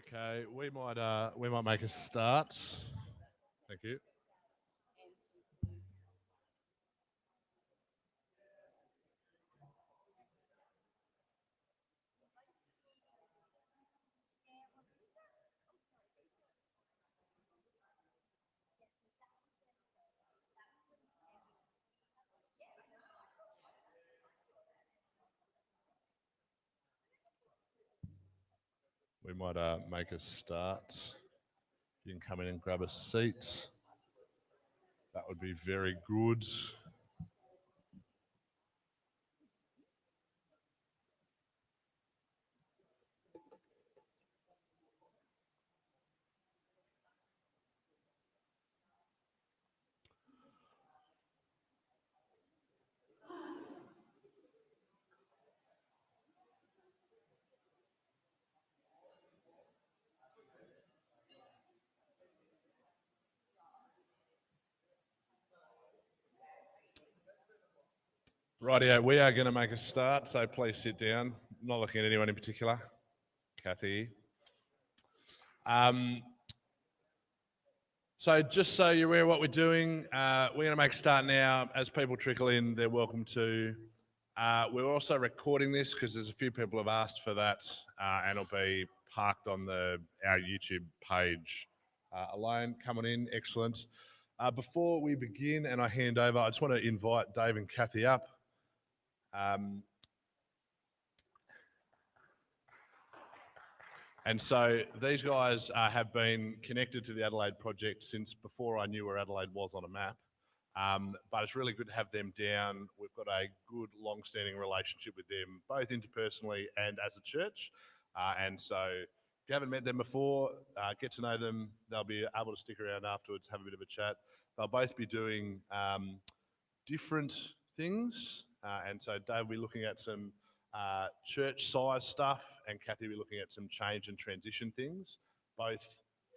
Okay, we might make a start. Thank you. We might make a start. You can come in and grab a seat. That would be very good. Rightio, we are going to make a start, so please sit down. I'm not looking at anyone in particular. Kathy. Um, so just so you're aware of what we're doing, we're going to make a start now. As people trickle in, they're welcome to. We're also recording this because there's a few people have asked for that, and it'll be parked on our YouTube page. Alone, coming in, excellent. Before we begin and I hand over, I just want to invite Dave and Kathy up. And so these guys have been connected to the Adelaide project since before I knew where Adelaide was on a map. But it's really good to have them down. We've got a good, long-standing relationship with them, both interpersonally and as a church. And so if you haven't met them before, get to know them. They'll be able to stick around afterwards, have a bit of a chat. They'll both be doing different things. And so Dave will be looking at some church size stuff, and Kathy will be looking at some change and transition things, both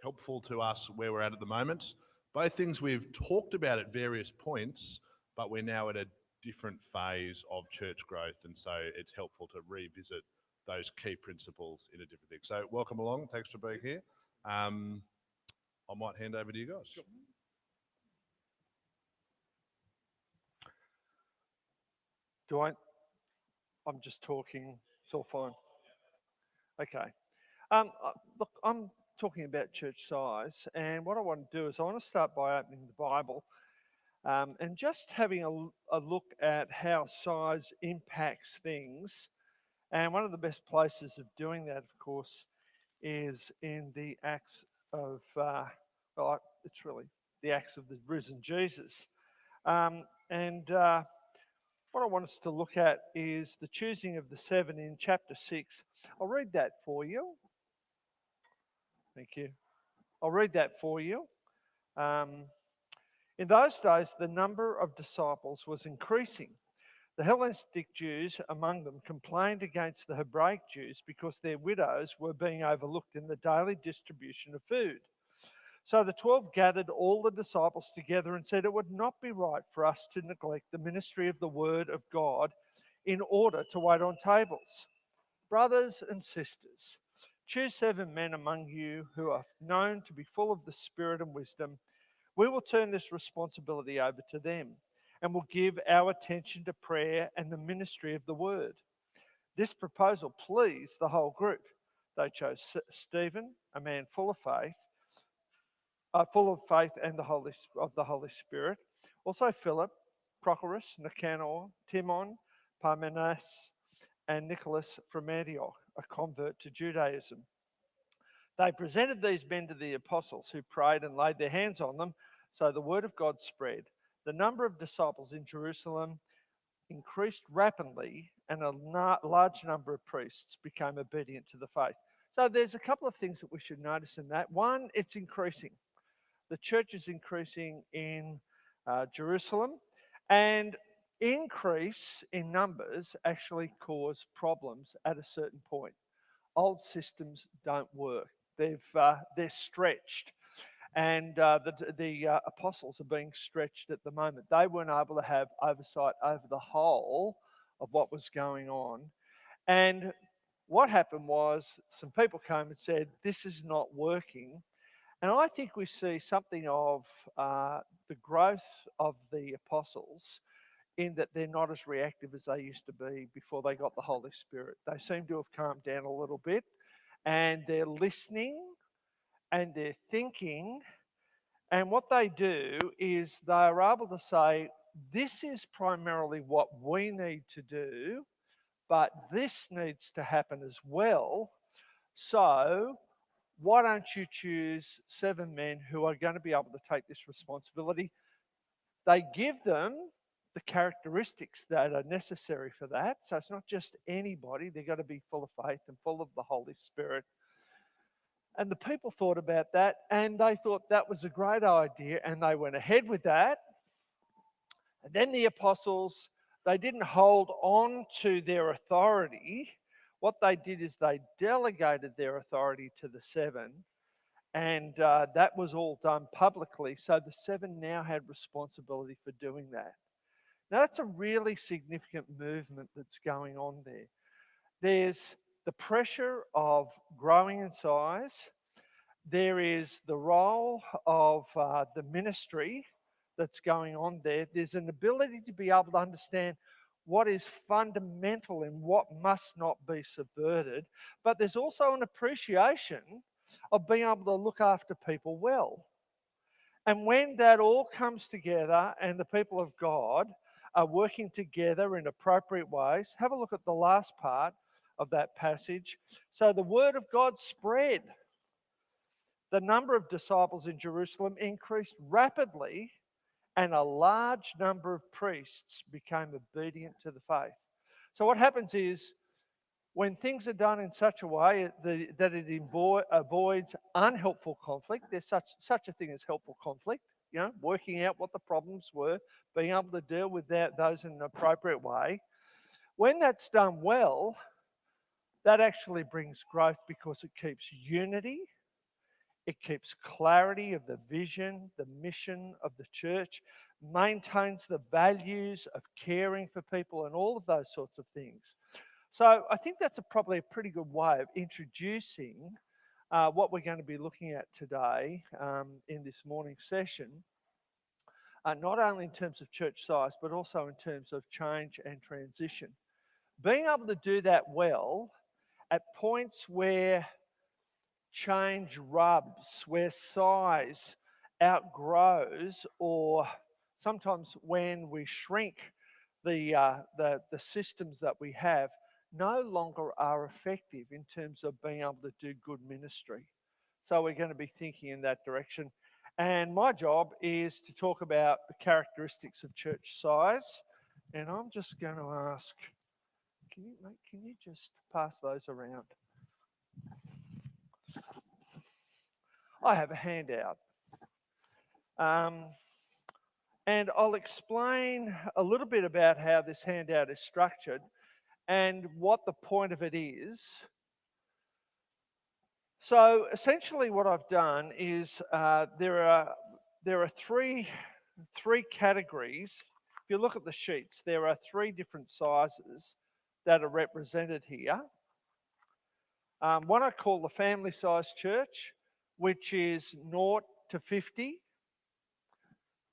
helpful to us where we're at the moment. Both things we've talked about at various points, but we're now at a different phase of church growth, and so it's helpful to revisit those key principles in a different thing. So welcome along. Thanks for being here. I might hand over to you guys. Sure. I'm just talking. It's all fine. Okay. Look, I'm talking about church size, and what I want to do is I want to start by opening the Bible and just having a look at how size impacts things. And one of the best places of doing that, of course, is in the Acts of, it's really the Acts of the risen Jesus. And what I want us to look at is the choosing of the seven in chapter 6. I'll read that for you. Thank you. I'll read that for you. In those days, the number of disciples was increasing. The Hellenistic Jews among them complained against the Hebraic Jews because their widows were being overlooked in the daily distribution of food. So the 12 gathered all the disciples together and said, "It would not be right for us to neglect the ministry of the word of God in order to wait on tables. Brothers and sisters, choose 7 men among you who are known to be full of the Spirit and wisdom. We will turn this responsibility over to them and will give our attention to prayer and the ministry of the word." This proposal pleased the whole group. They chose Stephen, a man full of faith and the Holy Spirit. Also Philip, Prochorus, Nicanor, Timon, Parmenas, and Nicholas from Antioch, a convert to Judaism. They presented these men to the apostles, who prayed and laid their hands on them, so the word of God spread. The number of disciples in Jerusalem increased rapidly, and a large number of priests became obedient to the faith. So there's a couple of things that we should notice in that. One, it's increasing. The church is increasing in Jerusalem, and increase in numbers actually cause problems at a certain point. Old systems don't work. They're stretched, and the apostles are being stretched at the moment. They weren't able to have oversight over the whole of what was going on, and what happened was some people came and said, this is not working. And I think we see something of the growth of the apostles in that they're not as reactive as they used to be before they got the Holy Spirit. They seem to have calmed down a little bit, and they're listening and they're thinking. And what they do is they are able to say, this is primarily what we need to do, but this needs to happen as well. So why don't you choose 7 men who are going to be able to take this responsibility? They give them the characteristics that are necessary for that. So it's not just anybody, they've got to be full of faith and full of the Holy Spirit. And the people thought about that and they thought that was a great idea and they went ahead with that. And then the apostles, they didn't hold on to their authority. What they did is they delegated their authority to the 7, and that was all done publicly. So the 7 now had responsibility for doing that. Now, that's a really significant movement that's going on there. There's the pressure of growing in size. There is the role of the ministry that's going on there. There's an ability to be able to understand what is fundamental and what must not be subverted. But there's also an appreciation of being able to look after people well. And when that all comes together and the people of God are working together in appropriate ways, have a look at the last part of that passage. So the word of God spread. The number of disciples in Jerusalem increased rapidly, and a large number of priests became obedient to the faith. So what happens is, when things are done in such a way that it avoids unhelpful conflict, there's such a thing as helpful conflict, working out what the problems were, being able to deal with those in an appropriate way. When that's done well, that actually brings growth because it keeps unity, it keeps clarity of the vision, the mission of the church, maintains the values of caring for people and all of those sorts of things. So I think that's probably a pretty good way of introducing what we're going to be looking at today in this morning session, not only in terms of church size, but also in terms of change and transition. Being able to do that well at points where change rubs, where size outgrows, or sometimes when we shrink the systems that we have, no longer are effective in terms of being able to do good ministry. So we're going to be thinking in that direction. And my job is to talk about the characteristics of church size. And I'm just going to ask, can you just pass those around? I have a handout. And I'll explain a little bit about how this handout is structured and what the point of it is. So essentially what I've done is there are three categories. If you look at the sheets, there are 3 different sizes that are represented here. One I call the family size church, which is 0 to 50.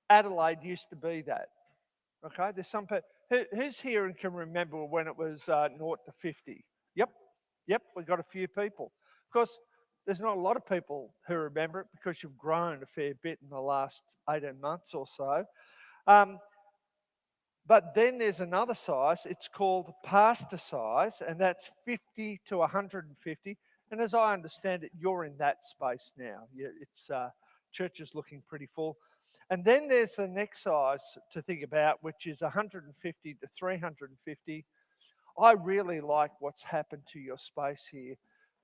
Adelaide used to be that. Okay, there's some people. Who's here and can remember when it was 0 to 50? Yep, we've got a few people. Of course, there's not a lot of people who remember it because you've grown a fair bit in the last 18 months or so. But then there's another size, it's called pastor size, and that's 50 to 150. And as I understand it, you're in that space now. Church is looking pretty full. And then there's the next size to think about, which is 150 to 350. I really like what's happened to your space here.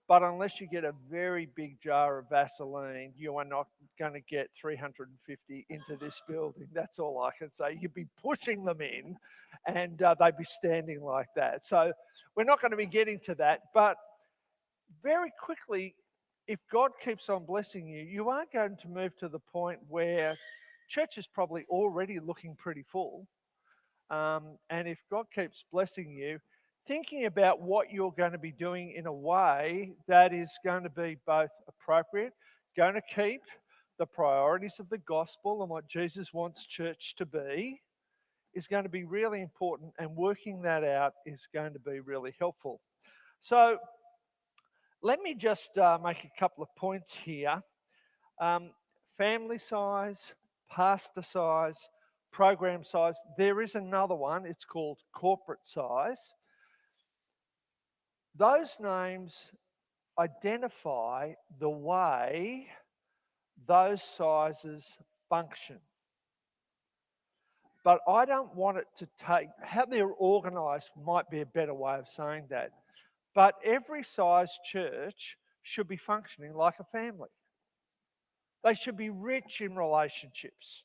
But unless you get a very big jar of Vaseline, you are not going to get 350 into this building. That's all I can say. You'd be pushing them in and they'd be standing like that. So we're not going to be getting to that. But very quickly, if God keeps on blessing you, you are going to move to the point where church is probably already looking pretty full. And if God keeps blessing you, thinking about what you're going to be doing in a way that is going to be both appropriate, going to keep the priorities of the gospel and what Jesus wants church to be, is going to be really important, and working that out is going to be really helpful. So let me just make a couple of points here. Um, Family size, pastor size, program size. There is another one, it's called corporate size. Those names identify the way those sizes function. But I don't want it to take, how they're organised might be a better way of saying that. But every size church should be functioning like a family. They should be rich in relationships.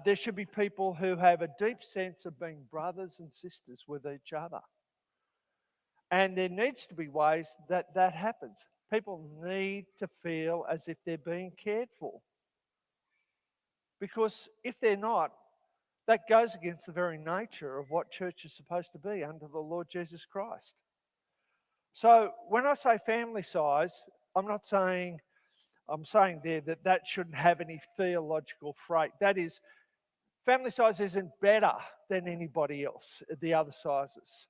There should be people who have a deep sense of being brothers and sisters with each other. And there needs to be ways that that happens. People need to feel as if they're being cared for. Because if they're not, that goes against the very nature of what church is supposed to be under the Lord Jesus Christ. So when I say family size, I'm saying there that that shouldn't have any theological freight. That is, family size isn't better than anybody else, the other sizes.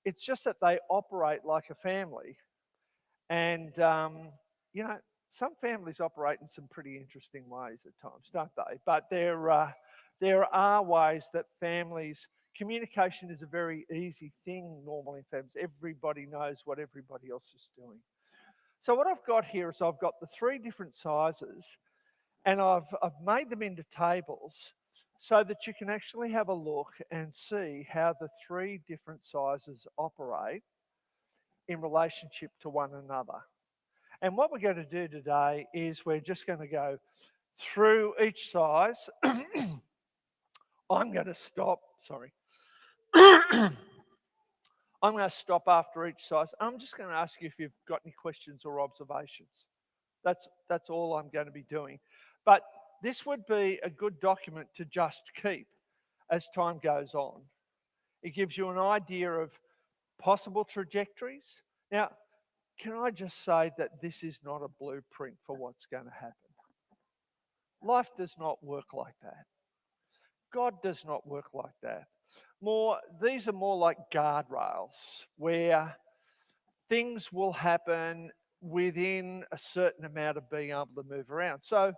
It's just that they operate like a family. And, some families operate in some pretty interesting ways at times, don't they? But there are ways that families, communication is a very easy thing normally in families. Everybody knows what everybody else is doing. So what I've got here is I've got the three different sizes, and I've made them into tables so that you can actually have a look and see how the three different sizes operate in relationship to one another. And what we're going to do today is we're just going to go through each size. I'm going to stop, sorry. I'm going to stop after each size. I'm just going to ask you if you've got any questions or observations. That's all I'm going to be doing. But this would be a good document to just keep as time goes on. It gives you an idea of possible trajectories. Now, can I just say that this is not a blueprint for what's going to happen? Life does not work like that. God does not work like that. These are more like guardrails where things will happen within a certain amount of being able to move around. So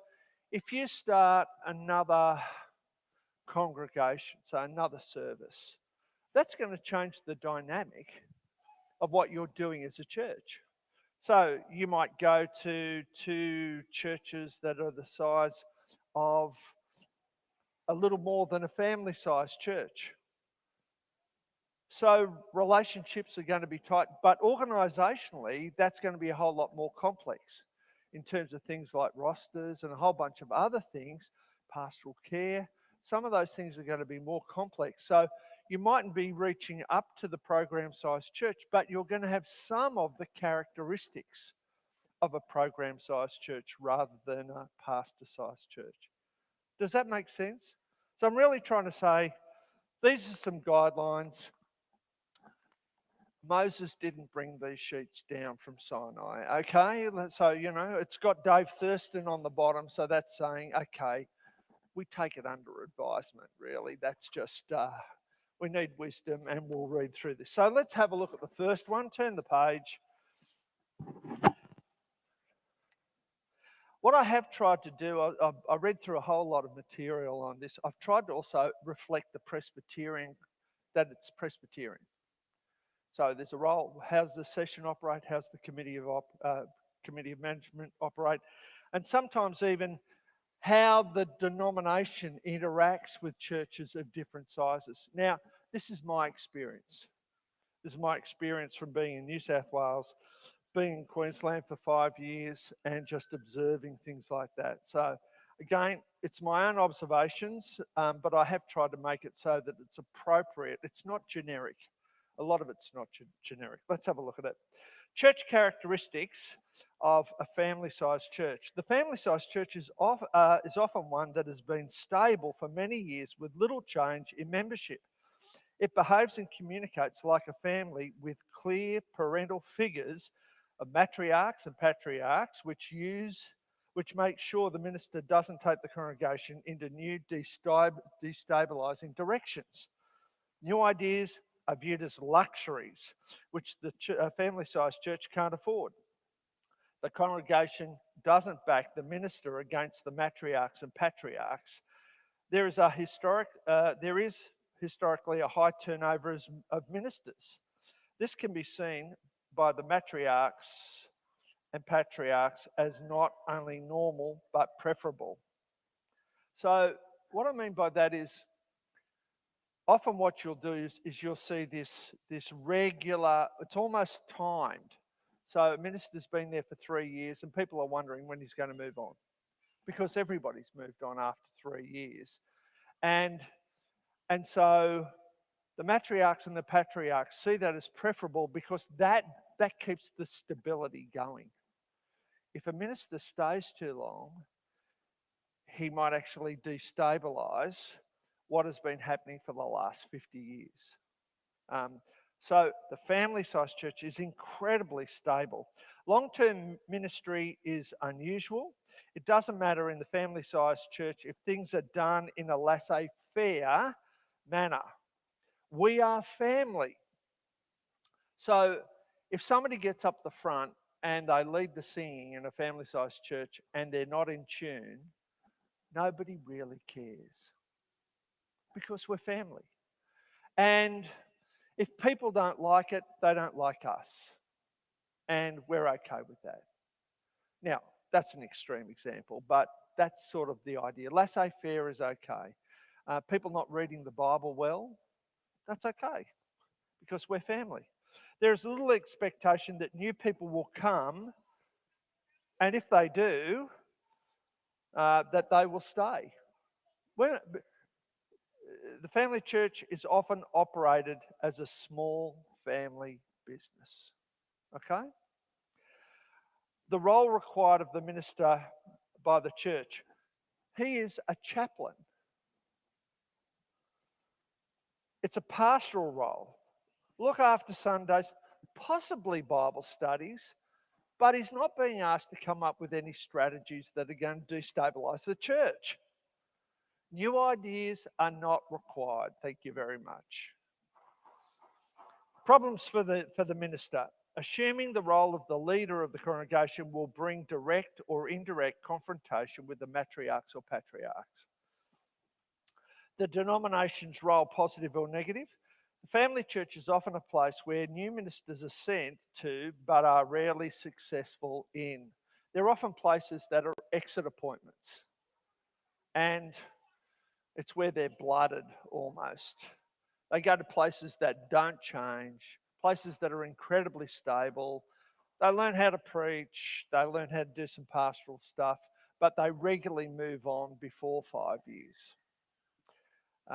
if you start another congregation, so another service, that's going to change the dynamic of what you're doing as a church. So you might go to two churches that are the size of a little more than a family-sized church. So relationships are going to be tight, but organisationally, that's going to be a whole lot more complex in terms of things like rosters and a whole bunch of other things, pastoral care. Some of those things are going to be more complex. So you mightn't be reaching up to the program-sized church, but you're going to have some of the characteristics of a program-sized church rather than a pastor-sized church. Does that make sense? So I'm really trying to say, these are some guidelines. Moses didn't bring these sheets down from Sinai, okay? So, it's got Dave Thurston on the bottom, so that's saying, okay, we take it under advisement, really. That's just, we need wisdom, and we'll read through this. So let's have a look at the first one. Turn the page. What I have tried to do, I read through a whole lot of material on this. I've tried to also reflect the Presbyterian, that it's Presbyterian. So there's a role. How's the session operate? How's the committee of management operate? And sometimes even how the denomination interacts with churches of different sizes. Now, this is my experience. This is my experience from being in New South Wales, being in Queensland for 5 years, and just observing things like that. So again, it's my own observations, but I have tried to make it so that it's appropriate. It's not generic. A lot of it's not generic. Let's have a look at it. Church characteristics of a family-sized church. The family-sized church is often one that has been stable for many years with little change in membership. It behaves and communicates like a family with clear parental figures of matriarchs and patriarchs, which make sure the minister doesn't take the congregation into new destabilizing directions. New ideas are viewed as luxuries, which the family-sized church can't afford. The congregation doesn't back the minister against the matriarchs and patriarchs. There is historically a high turnover of ministers. This can be seen by the matriarchs and patriarchs as not only normal but preferable. So, what I mean by that is, often what you'll do is you'll see this regular, it's almost timed. So, a minister's been there for 3 years, and people are wondering when he's going to move on, because everybody's moved on after 3 years. And so the matriarchs and the patriarchs see that as preferable because that keeps the stability going. If a minister stays too long, he might actually destabilise what has been happening for the last 50 years. So the family-sized church is incredibly stable. Long-term ministry is unusual. It doesn't matter in the family-sized church if things are done in a laissez-faire manner. We are family. So if somebody gets up the front and they lead the singing in a family-sized church and they're not in tune, nobody really cares, because we're family. And if people don't like it, they don't like us. And we're okay with that. Now, that's an extreme example, but that's sort of the idea. Laissez-faire is okay. People not reading the Bible well, that's okay, because we're family. There's little expectation that new people will come, and if they do, that they will stay. The family church is often operated as a small family business. Okay? The role required of the minister by the church, he is a chaplain. It's a pastoral role. Look after Sundays, possibly Bible studies, but he's not being asked to come up with any strategies that are going to destabilise the church. New ideas are not required. Thank you very much. Problems for the minister. Assuming the role of the leader of the congregation will bring direct or indirect confrontation with the matriarchs or patriarchs. The denomination's role, positive or negative. The family church is often a place where new ministers are sent to but are rarely successful in. They're often places that are exit appointments. And it's where they're blooded almost. They go to places that don't change, places that are incredibly stable. They learn how to preach, they learn how to do some pastoral stuff, but they regularly move on before 5 years. They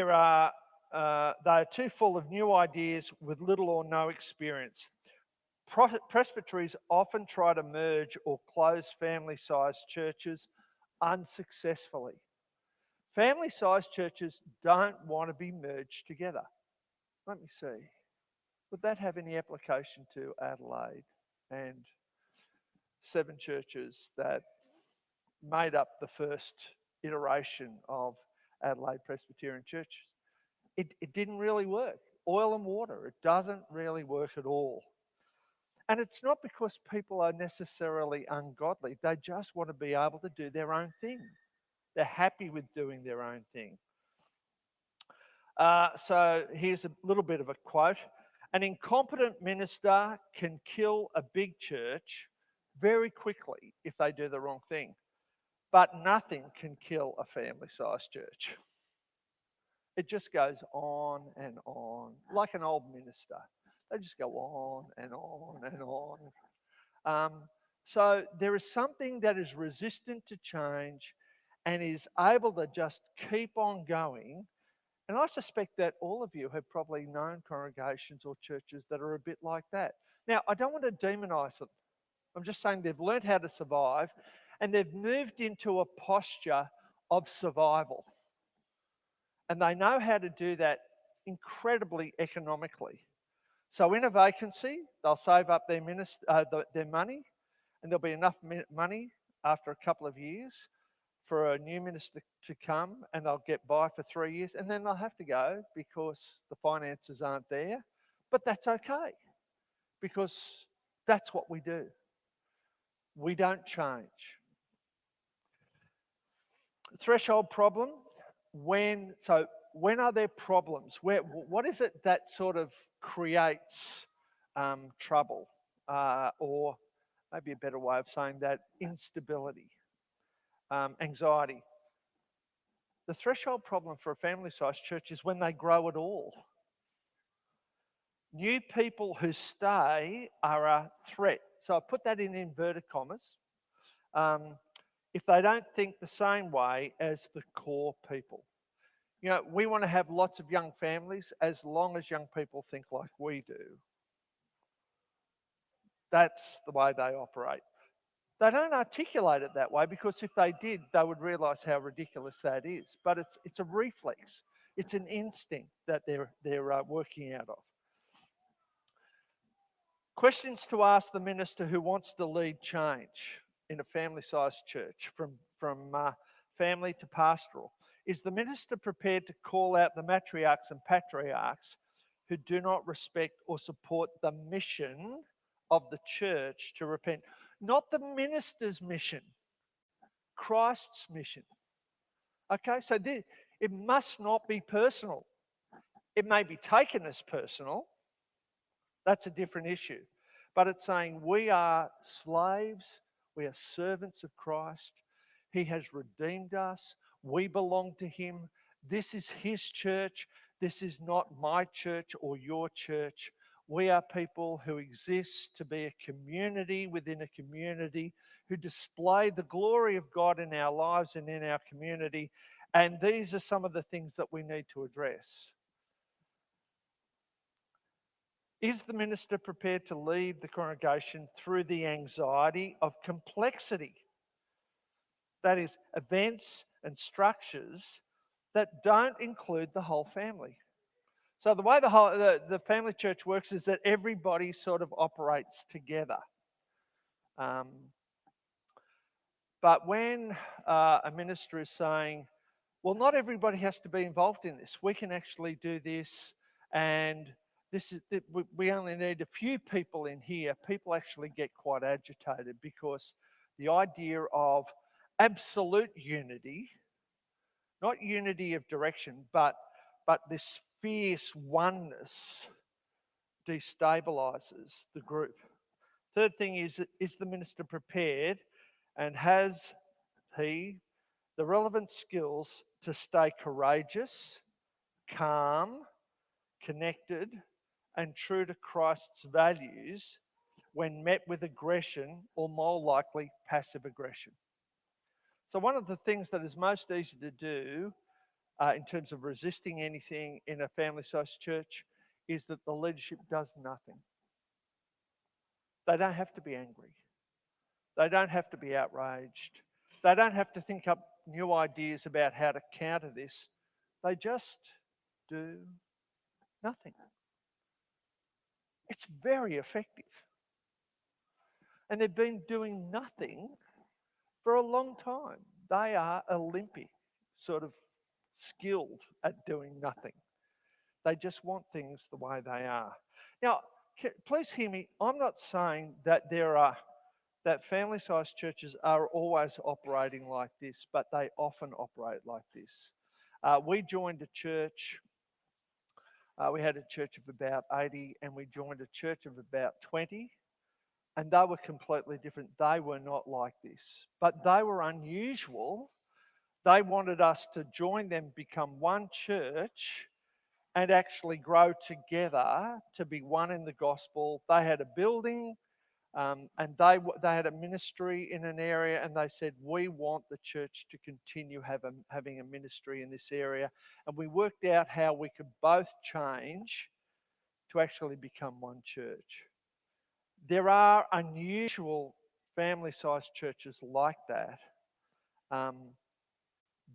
are too full of new ideas with little or no experience. Presbyteries often try to merge or close family-sized churches unsuccessfully. Family-sized churches don't want to be merged together. Let me see. Would that have any application to Adelaide and 7 churches that made up the first iteration of Adelaide Presbyterian Church? It didn't really work. Oil and water, it doesn't really work at all. And it's not because people are necessarily ungodly. They just want to be able to do their own thing. They're happy with doing their own thing. So here's a little bit of a quote. An incompetent minister can kill a big church very quickly if they do the wrong thing. But nothing can kill a family-sized church. It just goes on and on, like an old minister. They just go on and on and on. So there is something that is resistant to change and is able to just keep on going. And I suspect that all of you have probably known congregations or churches that are a bit like that. Now, I don't want to demonise them. I'm just saying they've learned how to survive and they've moved into a posture of survival. And they know how to do that incredibly economically. So in a vacancy, they'll save up their money, and there'll be enough money after a couple of years for a new minister to come, and they'll get by for 3 years, and then they'll have to go because the finances aren't there. But that's okay, because that's what we do. We don't change. Threshold problem. When are there problems? What is it that sort of creates trouble, or maybe a better way of saying that, instability, anxiety? The threshold problem for a family-sized church is when they grow at all. New people who stay are a threat. So I put that in inverted commas. If they don't think the same way as the core people. You know, we want to have lots of young families as long as young people think like we do. That's the way they operate. They don't articulate it that way, because if they did, they would realise how ridiculous that is. But it's a reflex. It's an instinct that they're working out of. Questions to ask the minister who wants to lead change in a family-sized church, from family to pastoral. Is the minister prepared to call out the matriarchs and patriarchs who do not respect or support the mission of the church to repent? Not the minister's mission, Christ's mission. Okay, so it must not be personal. It may be taken as personal. That's a different issue. But it's saying we are slaves, we are servants of Christ. He has redeemed us. We belong to him. This is his church. This is not my church or your church. We are people who exist to be a community within a community, who display the glory of God in our lives and in our community. And these are some of the things that we need to address. Is the minister prepared to lead the congregation through the anxiety of complexity? That is, events and structures that don't include the whole family. So the way the family church works is that everybody sort of operates together. But when a minister is saying, well, not everybody has to be involved in this. We can actually do this, and we only need a few people in here. People actually get quite agitated, because the idea of absolute unity, not unity of direction, but this fierce oneness, destabilizes the group. Third thing is the minister prepared, and has he the relevant skills to stay courageous, calm, connected, and true to Christ's values when met with aggression, or more likely passive aggression? So one of the things that is most easy to do in terms of resisting anything in a family-sized church is that the leadership does nothing. They don't have to be angry. They don't have to be outraged. They don't have to think up new ideas about how to counter this. They just do nothing. It's very effective. And they've been doing nothing for a long time. They are Olympic, sort of skilled at doing nothing. They just want things the way they are. Now, please hear me. I'm not saying that that family-sized churches are always operating like this, but they often operate like this. We joined a church. We had a church of about 80, and we joined a church of about 20, and they were completely different. They were not like this, but they were unusual. They wanted us to join them, become one church, and actually grow together to be one in the gospel. They had a building, and they had a ministry in an area, and they said, we want the church to continue having a ministry in this area. And we worked out how we could both change to actually become one church. There are unusual family-sized churches like that.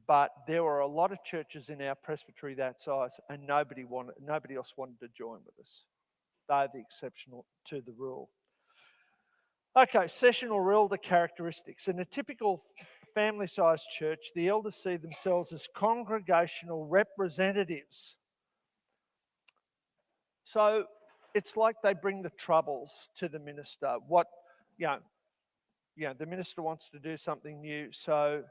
But there were a lot of churches in our presbytery that size, and nobody else wanted to join with us. They're the exception to the rule. Okay, session or elder characteristics. In a typical family-sized church, the elders see themselves as congregational representatives. So it's like they bring the troubles to the minister. The minister wants to do something new, so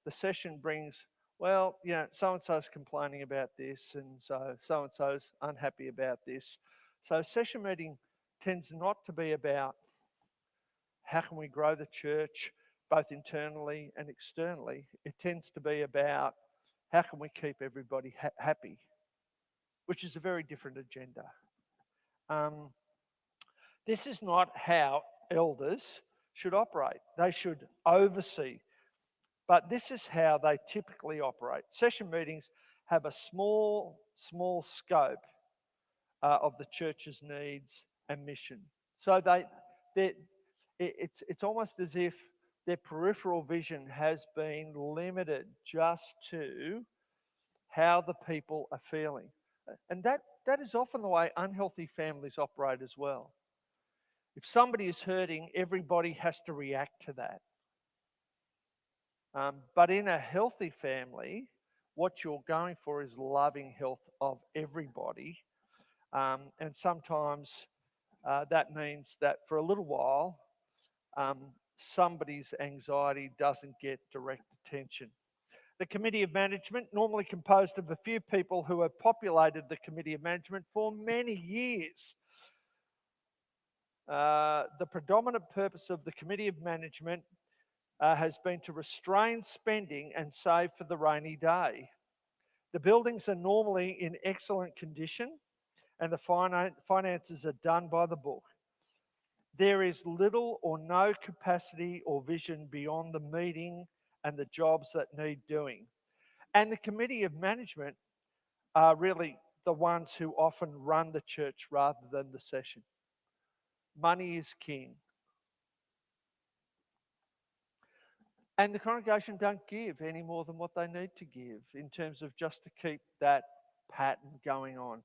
the session brings, well, so-and-so's complaining about this, and so-and-so's unhappy about this. So session meeting tends not to be about how can we grow the church, both internally and externally. It tends to be about how can we keep everybody happy, which is a very different agenda. This is not how elders should operate. They should oversee. But this is how they typically operate. Session meetings have a small scope of the church's needs and mission. So it's almost as if their peripheral vision has been limited just to how the people are feeling. And that is often the way unhealthy families operate as well. If somebody is hurting, everybody has to react to that. But in a healthy family, what you're going for is loving health of everybody. And sometimes that means that for a little while, somebody's anxiety doesn't get direct attention. The Committee of Management, normally composed of a few people who have populated the Committee of Management for many years. The predominant purpose of the Committee of Management has been to restrain spending and save for the rainy day. The buildings are normally in excellent condition and the finances are done by the book. There is little or no capacity or vision beyond the meeting and the jobs that need doing. And the Committee of Management are really the ones who often run the church rather than the session. Money is king. And the congregation don't give any more than what they need to give in terms of just to keep that pattern going on.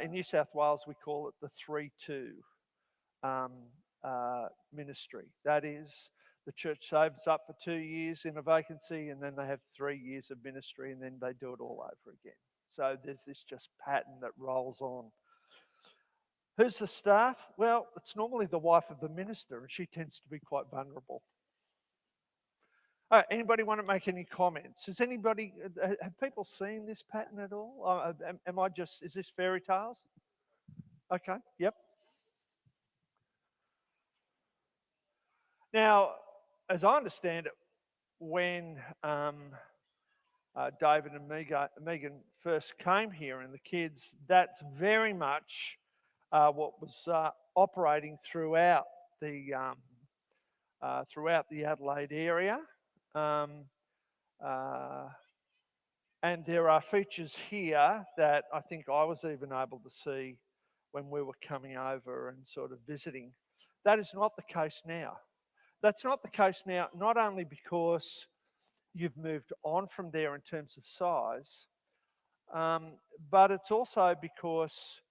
In New South Wales, we call it the 3-2 ministry. That is, the church saves up for 2 years in a vacancy, and then they have 3 years of ministry, and then they do it all over again. So there's this just pattern that rolls on. Who's the staff? Well, it's normally the wife of the minister, and she tends to be quite vulnerable. Anybody want to make any comments? Have people seen this pattern at all? Is this fairy tales? Okay, yep. Now, as I understand it, when David and Megan first came here and the kids, that's very much what was operating throughout the Adelaide area. And there are features here that I think I was even able to see when we were coming over and sort of visiting. That is not the case now. That's not the case now, not only because you've moved on from there in terms of size, but it's also because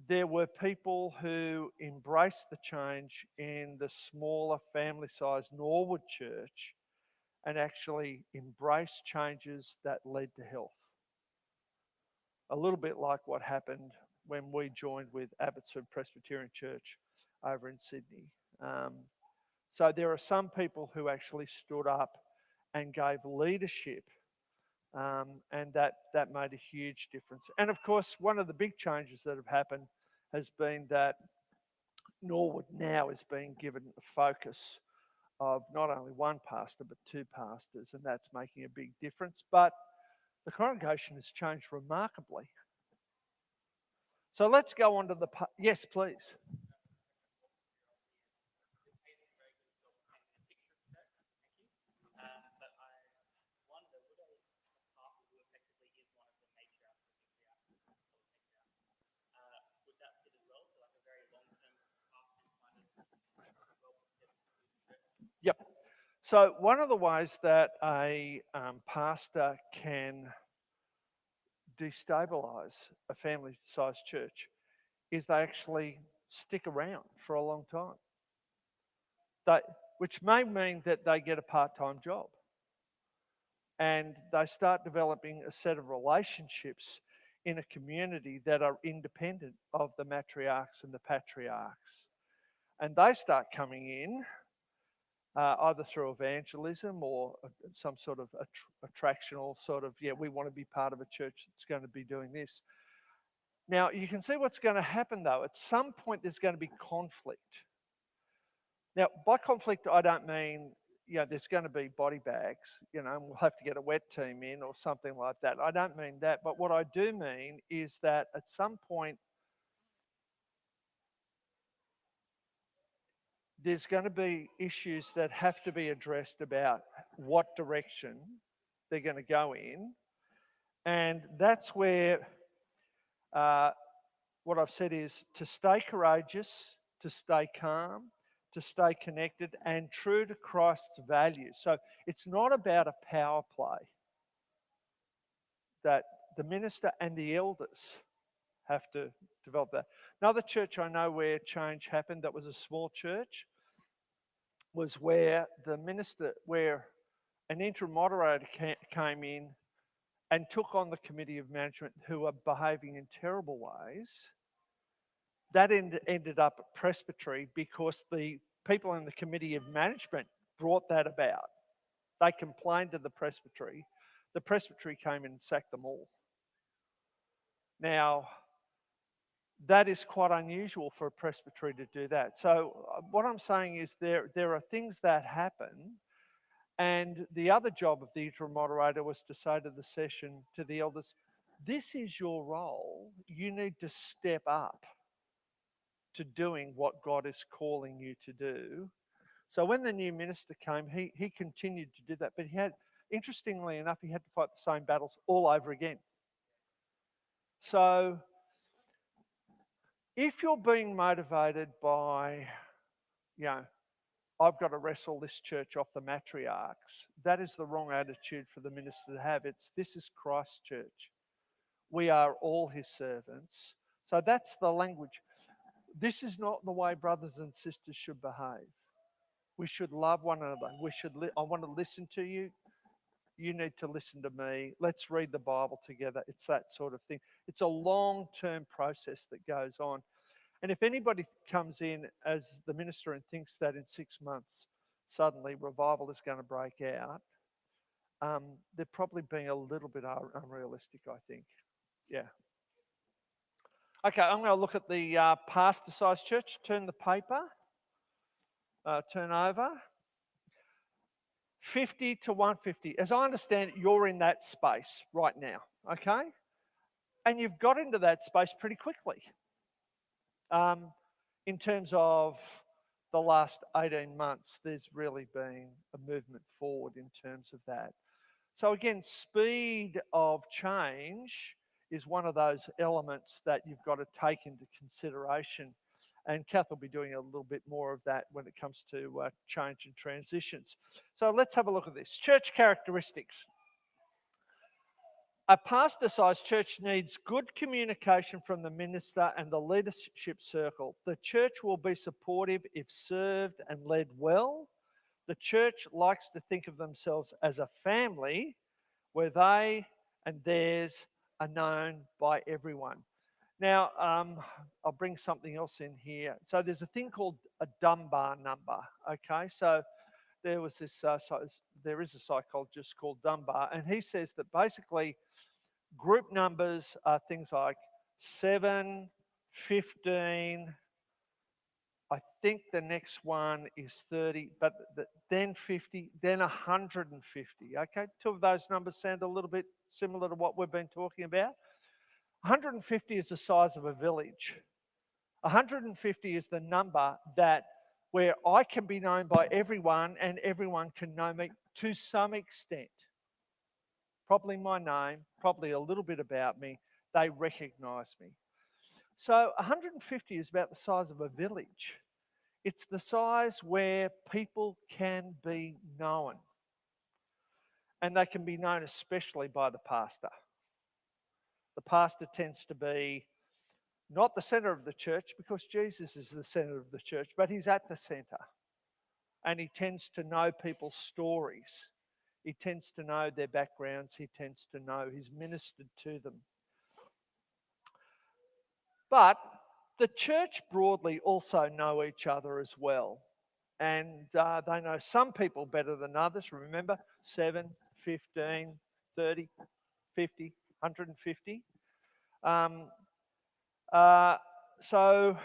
there were people who embraced the change in the smaller family-sized Norwood Church and actually embrace changes that led to health. A little bit like what happened when we joined with Abbotsford Presbyterian Church over in Sydney. So there are some people who actually stood up and gave leadership, and that made a huge difference. And of course, one of the big changes that have happened has been that Norwood now is being given a focus of not only one pastor, but 2 pastors, and that's making a big difference. But the congregation has changed remarkably. So let's go on to yes, please. Yep. So, one of the ways that a pastor can destabilize a family sized church is they actually stick around for a long time, they, which may mean that they get a part time job and they start developing a set of relationships in a community that are independent of the matriarchs and the patriarchs. And they start coming in either through evangelism or some sort of attractional sort of, yeah, we want to be part of a church that's going to be doing this. Now, you can see what's going to happen though. At some point, there's going to be conflict. Now, by conflict, I don't mean, there's going to be body bags, and we'll have to get a wet team in or something like that. I don't mean that. But what I do mean is that at some point, there's going to be issues that have to be addressed about what direction they're going to go in. And that's where what I've said is to stay courageous, to stay calm, to stay connected and true to Christ's values. So it's not about a power play, that the minister and the elders have to develop that. Another church I know where change happened that was a small church was where an interim moderator came in and took on the committee of management who were behaving in terrible ways. That ended up at presbytery because the people in the committee of management brought that about. They complained to the presbytery. The presbytery came in and sacked them all. Now, that is quite unusual for a presbytery to do that. So what I'm saying is there are things that happen, and the other job of the interim moderator was to say to the session, to the elders, this is your role. You need to step up to doing what God is calling you to do. So when the new minister came, he continued to do that, but interestingly enough, he had to fight the same battles all over again. So if you're being motivated by, I've got to wrestle this church off the matriarchs, that is the wrong attitude for the minister to have. This is Christ's church. We are all his servants. So that's the language. This is not the way brothers and sisters should behave. We should love one another. I want to listen to you. You need to listen to me. Let's read the Bible together. It's that sort of thing. It's a long-term process that goes on. And if anybody comes in as the minister and thinks that in 6 months, suddenly revival is going to break out, they're probably being a little bit unrealistic, I think. Yeah. Okay, I'm going to look at the pastor-sized church. Turn the paper. Turn over. 50 to 150. As I understand it, you're in that space right now, okay? And you've got into that space pretty quickly in terms of the last 18 months. There's really been a movement forward in terms of that. So again, speed of change is one of those elements that you've got to take into consideration. And Kath will be doing a little bit more of that when it comes to change and transitions. So let's have a look at this. Church characteristics. A pastor-sized church needs good communication from the minister and the leadership circle. The church will be supportive if served and led well. The church likes to think of themselves as a family where they and theirs are known by everyone. Now, I'll bring something else in here. So there's a thing called a Dunbar number, okay? So there is a psychologist called Dunbar, and he says that basically group numbers are things like 7, 15, I think the next one is 30, but then 50, then 150, okay? Two of those numbers sound a little bit similar to what we've been talking about. 150 is the size of a village. 150 is the number where I can be known by everyone and everyone can know me to some extent. Probably my name, probably a little bit about me. They recognize me. So 150 is about the size of a village It's the size where people can be known. And they can be known especially by the pastor. The pastor tends to be not the center of the church because Jesus is the center of the church, but he's at the center. And he tends to know people's stories. He tends to know their backgrounds. He tends to know, he's ministered to them. But the church broadly also know each other as well. And they know some people better than others. Remember, 7, 15, 30, 50, 150. So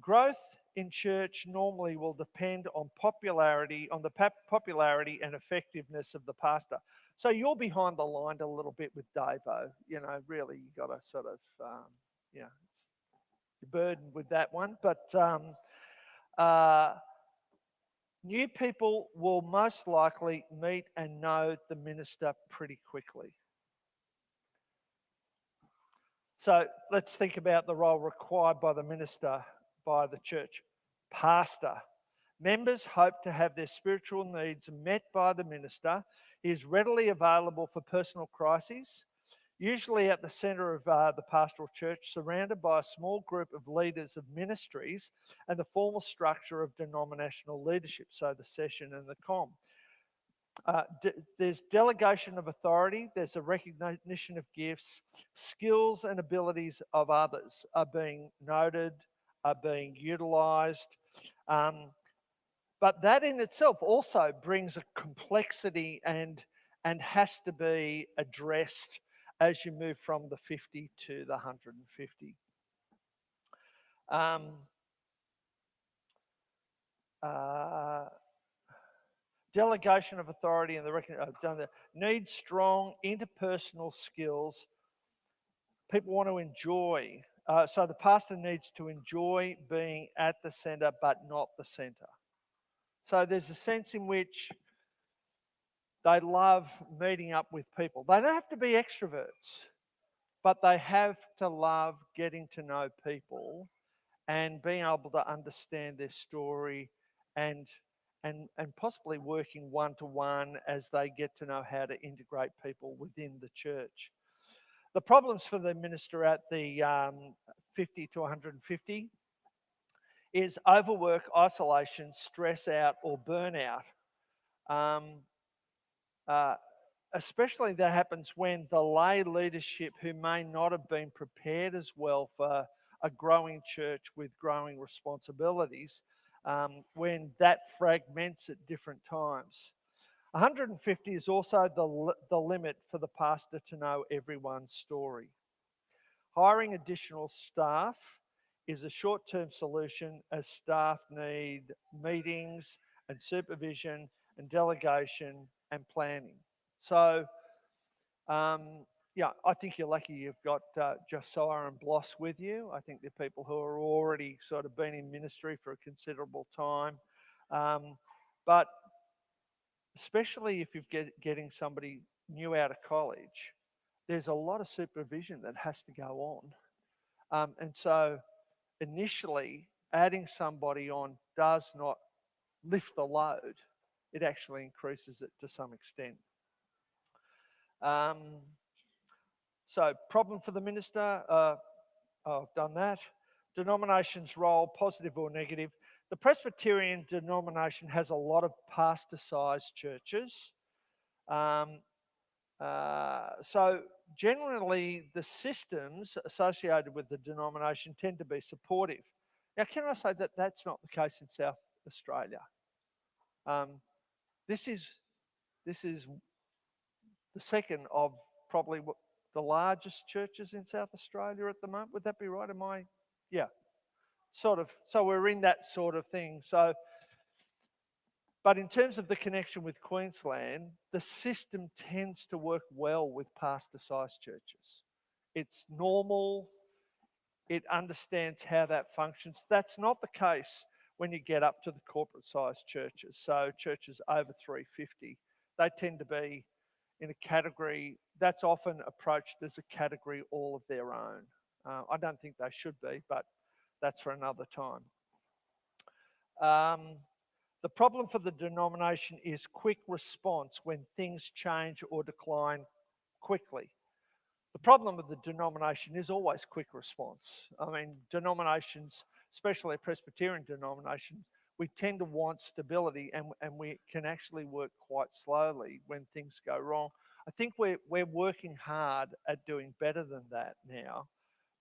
growth in church normally will depend on popularity, on the popularity and effectiveness of the pastor. So you're behind the line a little bit with Davo. You know, really, you got to sort of, you're burdened with that one. But new people will most likely meet and know the minister pretty quickly. So let's think about the role required by the minister, by the church. Pastor. Members hope to have their spiritual needs met by the minister. He is readily available for personal crises, usually at the centre of the pastoral church, surrounded by a small group of leaders of ministries and the formal structure of denominational leadership, so the session and the com. There's delegation of authority, there's a recognition of gifts, skills and abilities of others are being noted, are being utilised. But that in itself also brings a complexity and has to be addressed as you move from the 50 to the 150. Delegation of authority and I've done that. Needs strong interpersonal skills. People want to enjoy. So the pastor needs to enjoy being at the centre, but not the centre. So there's a sense in which they love meeting up with people. They don't have to be extroverts, but they have to love getting to know people and being able to understand their story and possibly working one-to-one as they get to know how to integrate people within the church. The problems for the minister at the 50 to 150 is overwork, isolation, stress out, or burnout. Especially that happens when the lay leadership who may not have been prepared as well for a growing church with growing responsibilities, when that fragments at different times. 150 is also the limit for the pastor to know everyone's story. Hiring additional staff is a short-term solution as staff need meetings and supervision and delegation and planning. So, I think you're lucky you've got Josiah and Bloss with you. I think they're people who are already sort of been in ministry for a considerable time. But especially if you're getting somebody new out of college, there's a lot of supervision that has to go on. And so initially, adding somebody on does not lift the load. It actually increases it to some extent. So problem for the minister, I've done that. Denomination's role, positive or negative. The Presbyterian denomination has a lot of pastor-sized churches. So generally the systems associated with the denomination tend to be supportive. Now, can I say that that's not the case in South Australia? This is the second of probably the largest churches in South Australia at the moment. Would that be right? Yeah, sort of. So we're in that sort of thing. But in terms of the connection with Queensland, the system tends to work well with pastor-sized churches. It's normal. It understands how that functions. That's not the case when you get up to the corporate-sized churches. So churches over 350, they tend to be in a category that's often approached as a category all of their own. I don't think they should be, but that's for another time. Um, the problem for the denomination is quick response when things change or decline quickly. The problem with the denomination is always quick response. I mean, denominations, especially Presbyterian denominations, we tend to want stability, and we can actually work quite slowly when things go wrong. I think we're working hard at doing better than that now,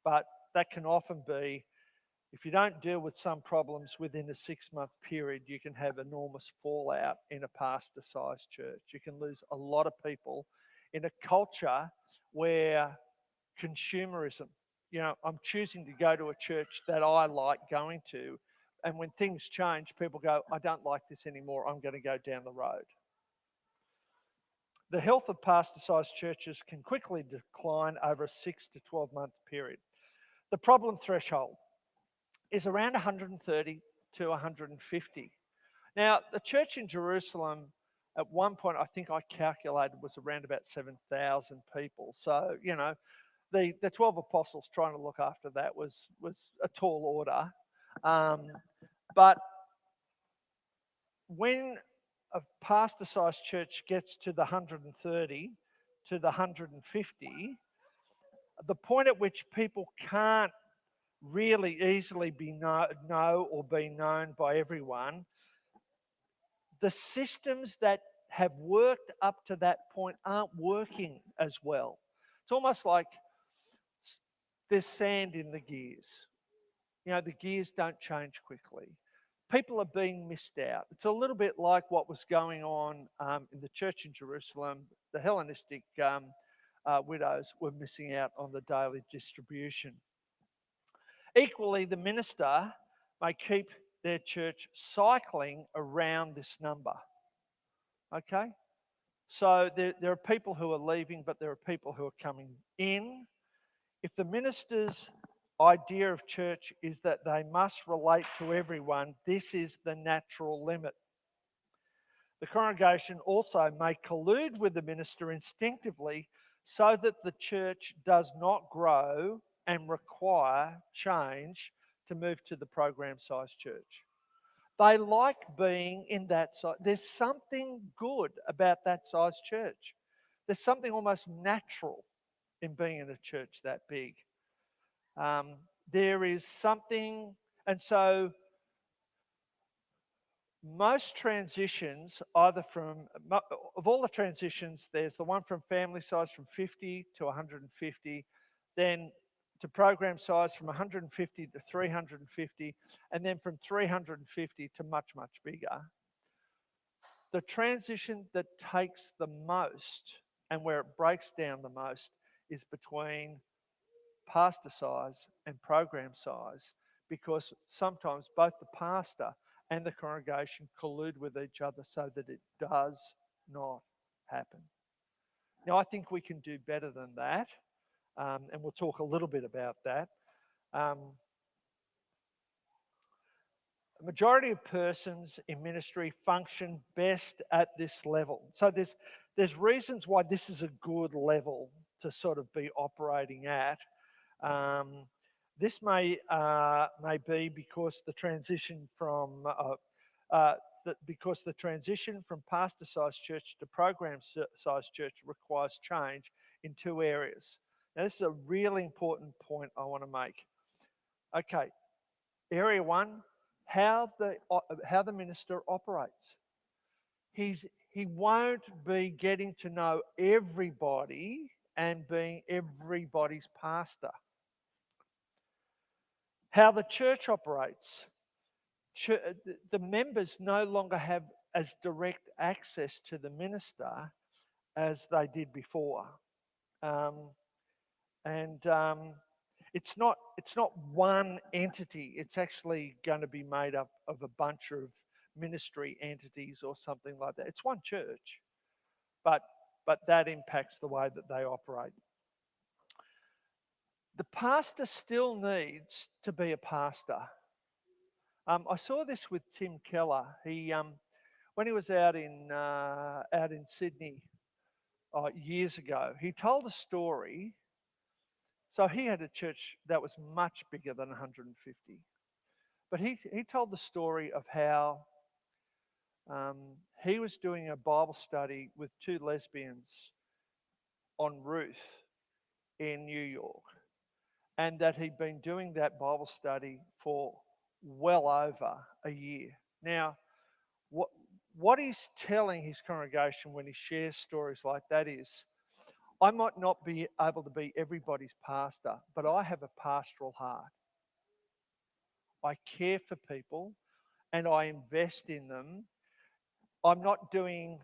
but that can often be, if you don't deal with some problems within a 6-month period, you can have enormous fallout in a pastor sized church. You can lose a lot of people in a culture where consumerism, I'm choosing to go to a church that I like going to. And when things change, people go, I don't like this anymore. I'm going to go down the road. The health of pastor sized churches can quickly decline over a 6 to 12-month period. The problem threshold is around 130 to 150. Now, the church in Jerusalem at one point, I think I calculated, was around about 7,000 people. So, the 12 apostles trying to look after that was a tall order. But when a pastor-sized church gets to the 130 to the 150, the point at which people can't really easily be know or be known by everyone, the systems that have worked up to that point aren't working as well. It's almost like there's sand in the gears. The gears don't change quickly. People are being missed out. It's a little bit like what was going on in the church in Jerusalem. The Hellenistic widows were missing out on the daily distribution. Equally, the minister may keep their church cycling around this number. Okay? So there are people who are leaving, but there are people who are coming in. If the minister's idea of church is that they must relate to everyone, this is the natural limit. The congregation also may collude with the minister instinctively so that the church does not grow and require change to move to the program sized church. They like being in that size. There's something good about that size church. There's something almost natural in being in a church that big. There is something, and so most transitions, of all the transitions, there's the one from family size from 50 to 150, then to program size from 150 to 350, and then from 350 to much, much bigger. The transition that takes the most and where it breaks down the most is between pastor size and program size, because sometimes both the pastor and the congregation collude with each other so that it does not happen. Now, I think we can do better than that, and we'll talk a little bit about that. A majority of persons in ministry function best at this level. So there's reasons why this is a good level to sort of be operating at. This may be because the transition from pastor-sized church to program-sized church requires change in two areas. Now, this is a really important point I want to make. Okay, area one: how the minister operates. He won't be getting to know everybody and being everybody's pastor. How the church operates. The members no longer have as direct access to the minister as they did before. It's not one entity. It's actually going to be made up of a bunch of ministry entities or something like that. It's one church, but that impacts the way that they operate. The pastor still needs to be a pastor. I saw this with Tim Keller. He, when he was out in Sydney years ago, he told a story. So he had a church that was much bigger than 150, But he told the story of how um, he was doing a Bible study with two lesbians on Ruth in New York, and that he'd been doing that Bible study for well over a year. Now, what what he's telling his congregation when he shares stories like that is, I might not be able to be everybody's pastor, but I have a pastoral heart. I care for people and I invest in them. I'm not doing,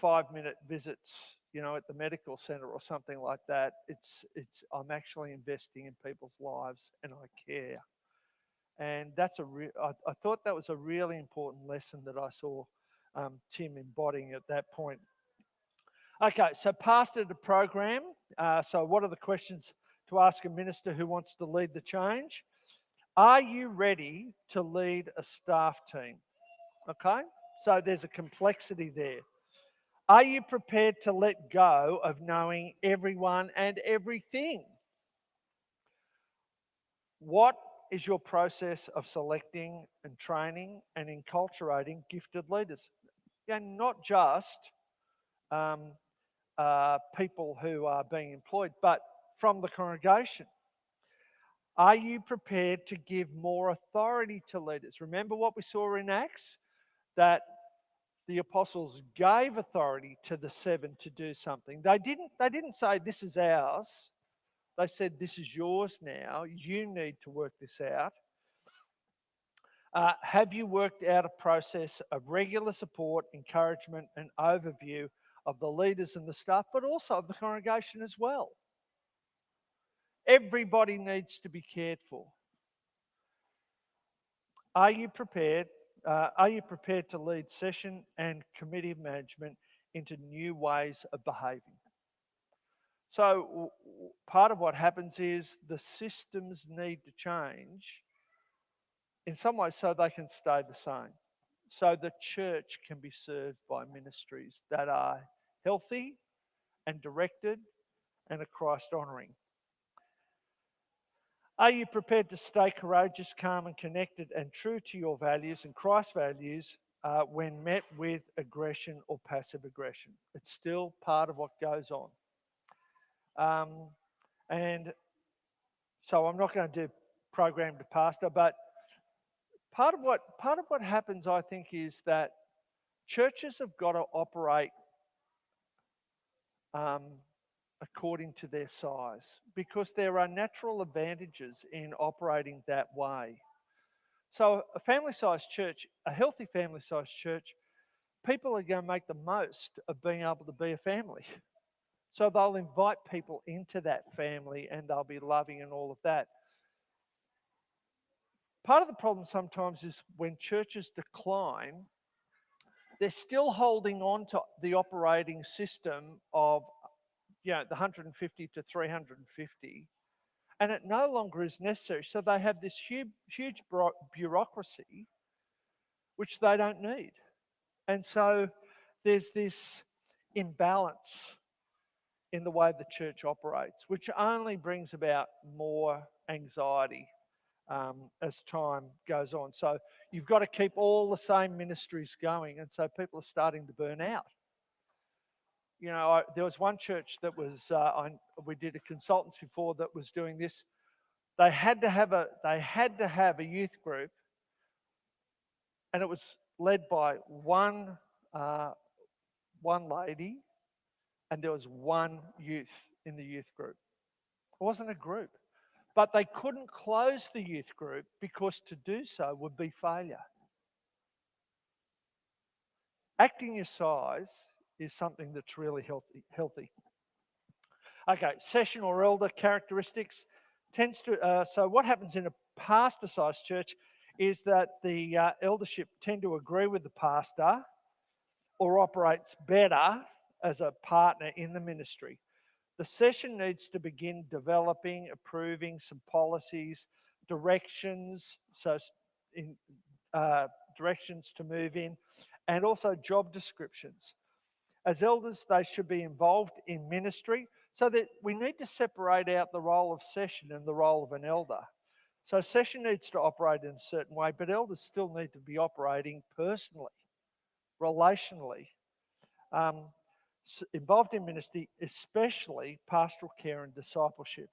5-minute visits, at the medical center or something like that. I'm actually investing in people's lives and I care. And I thought that was a really important lesson that I saw Tim embodying at that point. Okay, so pastor to program. So what are the questions to ask a minister who wants to lead the change? Are you ready to lead a staff team? Okay, so there's a complexity there. Are you prepared to let go of knowing everyone and everything? What is your process of selecting and training and enculturating gifted leaders? And not just um, people who are being employed, but from the congregation. Are you prepared to give more authority to leaders? Remember what we saw in Acts? That the apostles gave authority to the seven to do something. They didn't say this is ours. They said this is yours now. You need to work this out. Have you worked out a process of regular support, encouragement, and overview of the leaders and the staff, but also of the congregation as well? Everybody needs to be cared for. Are you prepared? Are you prepared to lead session and committee management into new ways of behaving? So part of what happens is the systems need to change in some ways so they can stay the same. So the church can be served by ministries that are healthy and directed and are Christ honouring. Are you prepared to stay courageous, calm, and connected and true to your values and Christ's values when met with aggression or passive aggression? It's still part of what goes on. And so I'm not going to do program to pastor, but part of what happens, I think, is that churches have got to operate according to their size, because there are natural advantages in operating that way. So a family-sized church, a healthy family-sized church, people are going to make the most of being able to be a family. So they'll invite people into that family and they'll be loving and all of that. Part of the problem sometimes is when churches decline, they're still holding on to the operating system of, the 150 to 350, and it no longer is necessary. So they have this huge bureaucracy, which they don't need. And so there's this imbalance in the way the church operates, which only brings about more anxiety as time goes on. So you've got to keep all the same ministries going, and so people are starting to burn out. There was one church that was, we did a consultancy for, that was doing this. They had to have a youth group, and it was led by one lady, and there was one youth in the youth group. It wasn't a group. But they couldn't close the youth group because to do so would be failure. Acting your size is something that's really healthy. Okay, session or elder characteristics so what happens in a pastor-sized church is that the eldership tend to agree with the pastor or operates better as a partner in the ministry. The session needs to begin developing, approving some policies, directions, directions to move in, and also job descriptions. As elders, they should be involved in ministry, so that we need to separate out the role of session and the role of an elder. So session needs to operate in a certain way, but elders still need to be operating personally, relationally, um, involved in ministry, especially pastoral care and discipleship.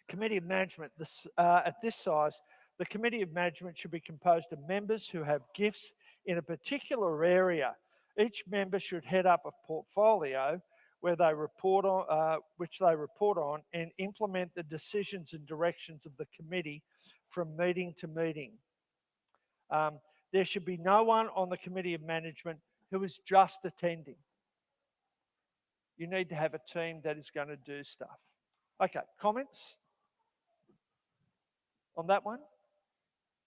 Committee of Management, at this size, the Committee of Management should be composed of members who have gifts in a particular area. Each member should head up a portfolio where they report on, which they report on and implement the decisions and directions of the committee from meeting to meeting. There should be no one on the Committee of Management who is just attending. You need to have a team that is going to do stuff. Okay, comments on that one?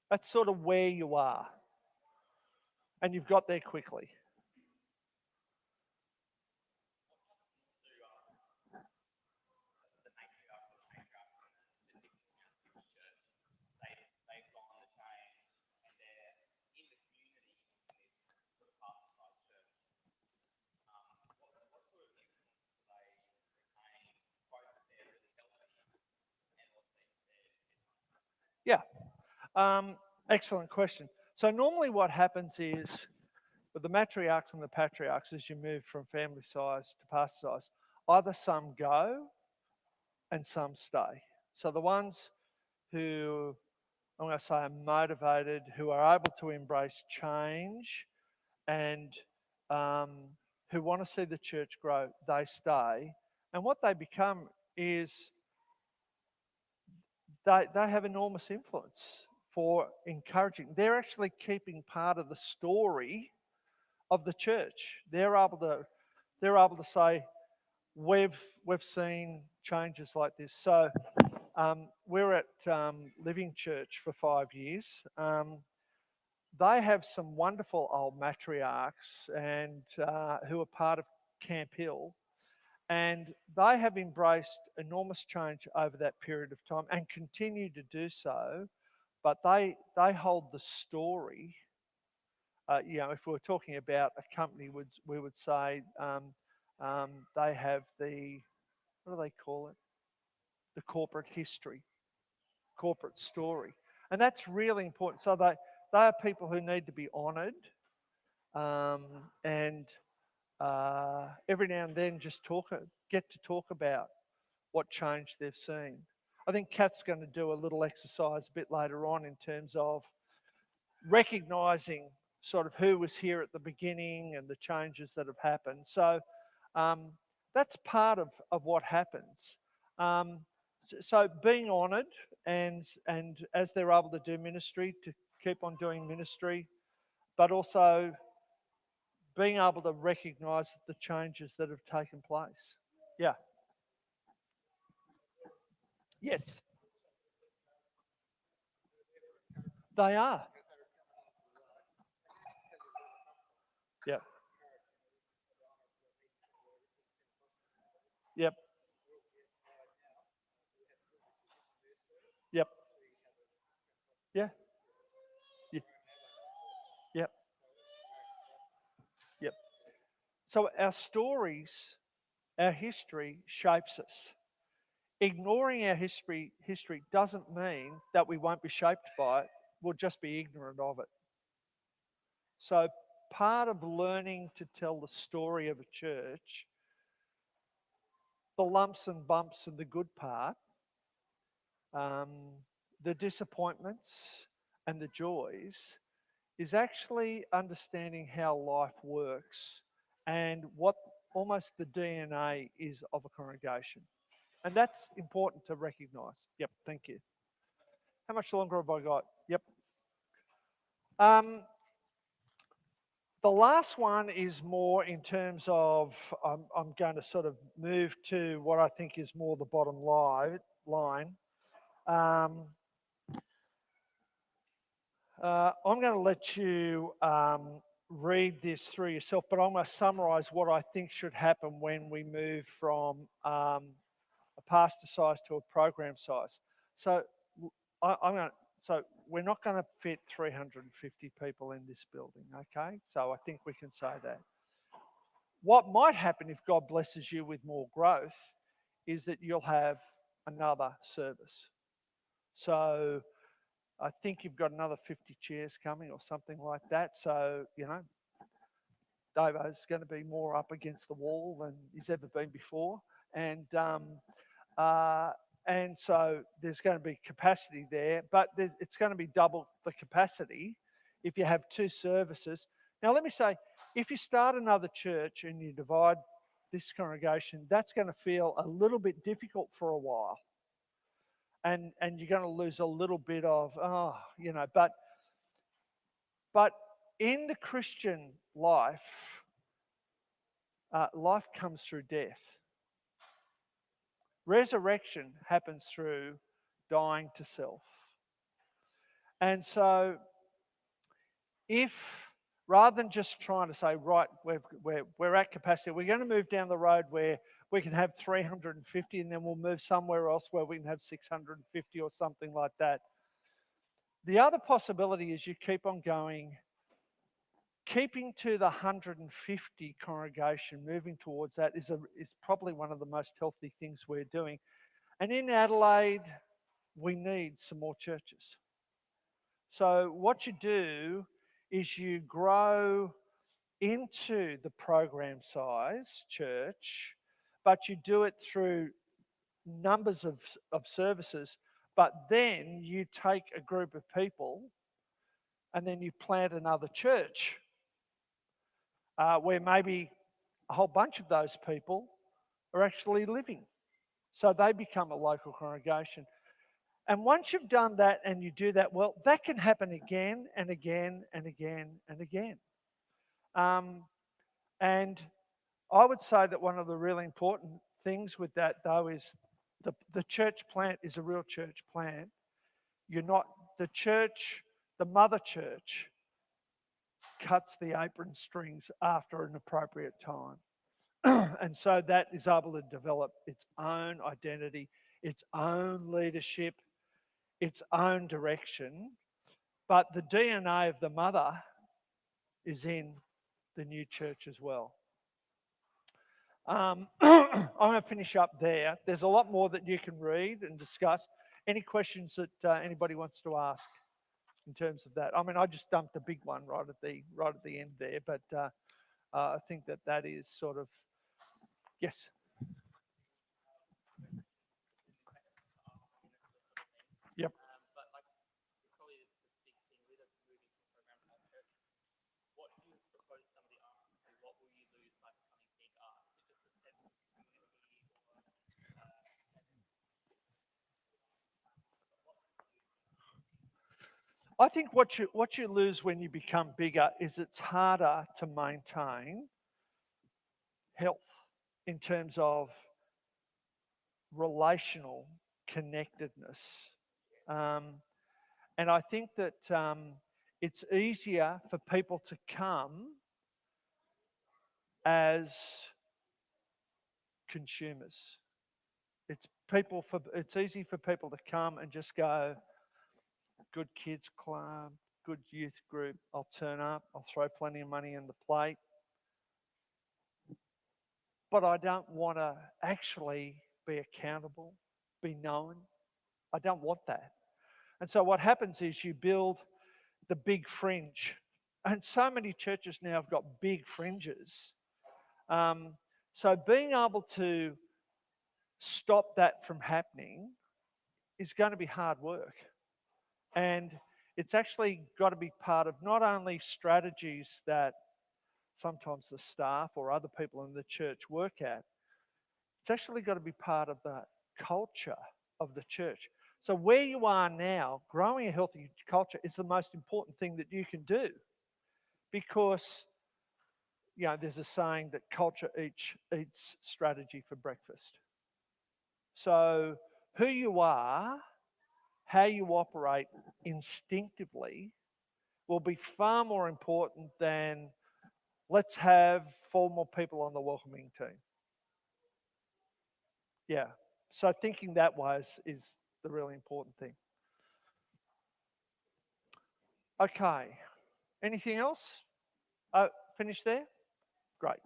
That's sort of where you are. And you've got there quickly. Yeah, excellent question. So normally what happens is with the matriarchs and the patriarchs, as you move from family size to pastor size, either some go and some stay. So the ones who, I'm going to say, are motivated, who are able to embrace change and who want to see the church grow, they stay. And what they become is they have enormous influence for encouraging. They're actually keeping part of the story of the church. They're able to say, we've seen changes like this. So we're at Living Church for 5 years. They have some wonderful old matriarchs and who are part of Camp Hill, and they have embraced enormous change over that period of time and continue to do so. But they hold the story. If we were talking about a company, we would say they have the, what do they call it? The corporate history, corporate story, and that's really important. So they are people who need to be honoured, and every now and then just get to talk about what change they've seen. I think Kat's going to do a little exercise a bit later on in terms of recognising sort of who was here at the beginning and the changes that have happened. So that's part of what happens. So being honoured and as they're able to do ministry, to keep on doing ministry, but also being able to recognise the changes that have taken place. Yeah. Yes, they are. Yep. Yep. Yep. Yeah. Yeah. Yep. Yep. So our stories, our history shapes us. Ignoring our history doesn't mean that we won't be shaped by it. We'll just be ignorant of it. So part of learning to tell the story of a church, the lumps and bumps and the good part, the disappointments and the joys, is actually understanding how life works and what almost the DNA is of a congregation. And that's important to recognise. Yep, thank you. How much longer have I got? Yep. The last one is more in terms of, I'm going to sort of move to what I think is more the bottom line. I'm going to let you read this through yourself, but I'm going to summarise what I think should happen when we move from a pastor size to a program size. So we're not going to fit 350 people in this building, okay? So I think we can say that. What might happen if God blesses you with more growth is that you'll have another service. So I think you've got another 50 chairs coming or something like that. So, Davo's going to be more up against the wall than he's ever been before. Uh, and so there's going to be capacity there, but it's going to be double the capacity if you have two services. Now, let me say, if you start another church and you divide this congregation, that's going to feel a little bit difficult for a while. And you're going to lose a little bit of, but in the Christian life, life comes through death. Resurrection happens through dying to self. And so if, rather than just trying to say, right, we're at capacity, we're going to move down the road where we can have 350 and then we'll move somewhere else where we can have 650 or something like that. The other possibility is you keep on going, keeping to the 150 congregation, moving towards that is probably one of the most healthy things we're doing. And in Adelaide, we need some more churches. So what you do is you grow into the program size church, but you do it through numbers of services, but then you take a group of people and then you plant another church where maybe a whole bunch of those people are actually living. So they become a local congregation. And once you've done that and you do that well, that can happen again and again and again and again. And I would say that one of the really important things with that, though, is the church plant is a real church plant. You're not, the church, the mother church cuts the apron strings after an appropriate time. And so that is able to develop its own identity, its own leadership, its own direction. But the DNA of the mother is in the new church as well. I'm going to finish up there. There's a lot more that you can read and discuss. Any questions that anybody wants to ask in terms of that? I mean, I just dumped a big one right at the end there, but I think that is sort of, yes. Yep. I think what you lose when you become bigger is it's harder to maintain health in terms of relational connectedness. And I think that it's easier for people to come as consumers. It's easy for people to come and just go, good kids club, good youth group, I'll turn up, I'll throw plenty of money in the plate. But I don't want to actually be accountable, be known. I don't want that. And so what happens is you build the big fringe. And so many churches now have got big fringes. So being able to stop that from happening is going to be hard work. And it's actually got to be part of not only strategies that sometimes the staff or other people in the church work at, it's actually got to be part of the culture of the church. So where you are now, growing a healthy culture is the most important thing that you can do, because there's a saying that culture eats strategy for breakfast. So who you are, how you operate instinctively will be far more important than let's have 4 more people on the welcoming team. Yeah. So thinking that way is the really important thing. Okay. Anything else? Finish there? Great.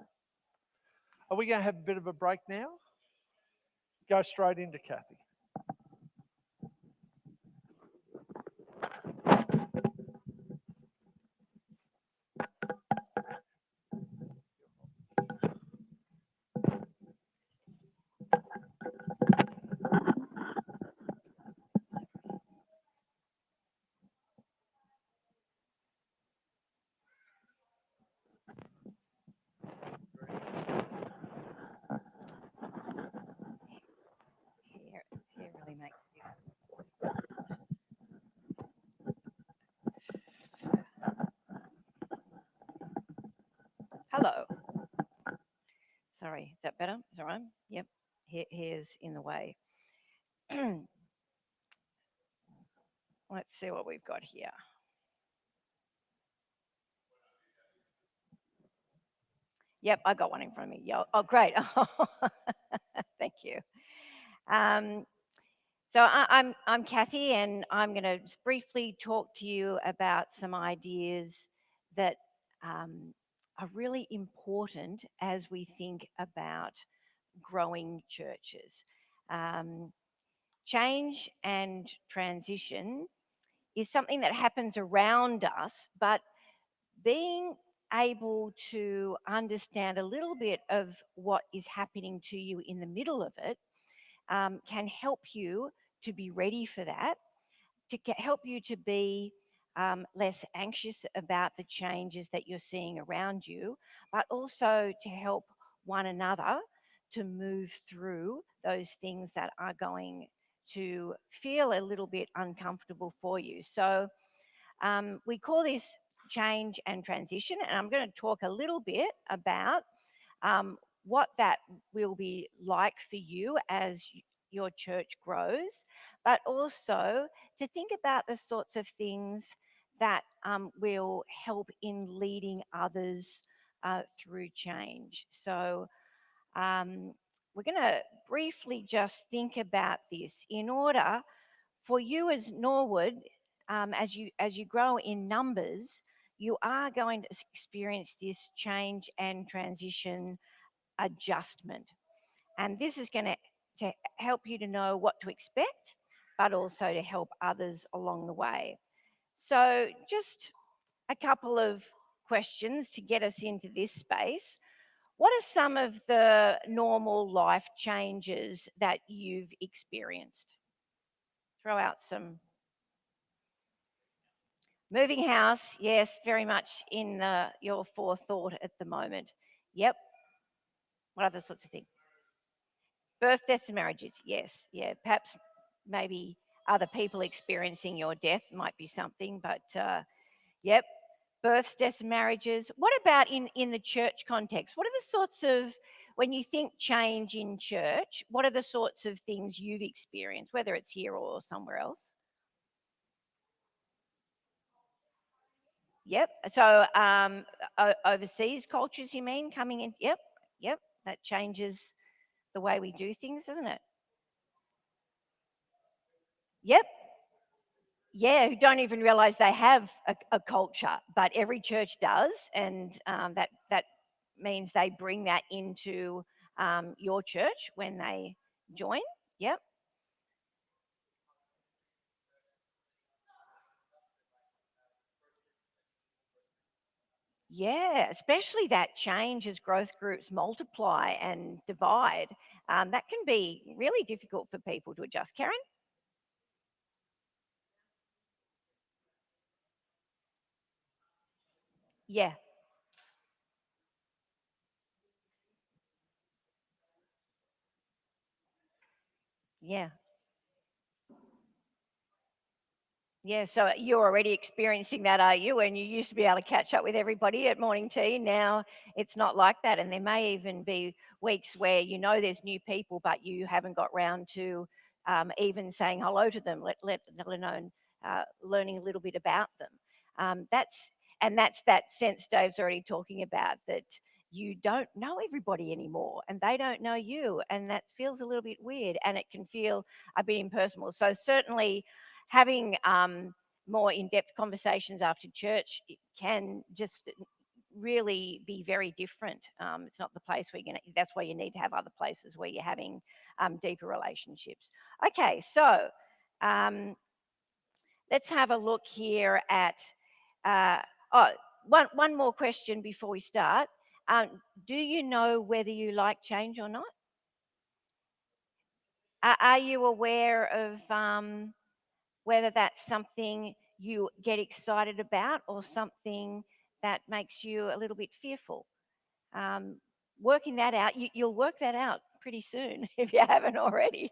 Are we going to have a bit of a break now? Go straight into Kathy. Hello. Sorry, is that better? Is that right? Yep. Here's in the way. Let's see what we've got here. Yep, I got one in front of me. Yeah. Oh, great. Thank you. Um, so I'm Kathy, and I'm going to briefly talk to you about some ideas that are really important as we think about growing churches. Um, Change and transition is something that happens around us, but being able to understand a little bit of what is happening to you in the middle of it can help you to be ready for that, to help you to be less anxious about the changes that you're seeing around you, but also to help one another to move through those things that are going to feel a little bit uncomfortable for you. So we call this change and transition, and I'm going to talk a little bit about um, what that will be like for you as your church grows, but also to think about the sorts of things that will help in leading others through change. So we're going to briefly just think about this in order for you as Norwood, as you grow in numbers, you are going to experience this change and transition adjustment. And this is going to help you to know what to expect, but also to help others along the way. So, just a couple of questions to get us into this space. What are some of the normal life changes that you've experienced? Throw out some. Moving house, yes, very much in your forethought at the moment. Yep. What other sorts of things? Birth, deaths, and marriages. Yes, yeah. Perhaps maybe other people experiencing your death might be something, but yep. Births, deaths, and marriages. What about in the church context? What are the sorts of when you think change in church? What are the sorts of things you've experienced, whether it's here or somewhere else? Yep. So overseas cultures, you mean coming in? Yep. Yep. That changes the way we do things, doesn't it? Yep. Yeah, who don't even realize they have a culture, but every church does, and that means they bring that into your church when they join. Yep. Yeah, especially that change as growth groups multiply and divide. That can be really difficult for people to adjust. Karen? Yeah, yeah. Yeah, so you're already experiencing that, are you? And you used to be able to catch up with everybody at morning tea. Now it's not like that. And there may even be weeks where you know there's new people, but you haven't got round to even saying hello to them, let alone learning a little bit about them. That's that sense Dave's already talking about, that you don't know everybody anymore and they don't know you. And that feels a little bit weird and it can feel a bit impersonal. So certainly having more in-depth conversations after church can just really be very different. It's not the place where you're going to, that's why you need to have other places where you're having deeper relationships. Okay, so um, let's have a look here at, uh, oh, one more question before we start. Do you know whether you like change or not? Are you aware of whether that's something you get excited about or something that makes you a little bit fearful? Um, Working that out, you'll work that out pretty soon if you haven't already.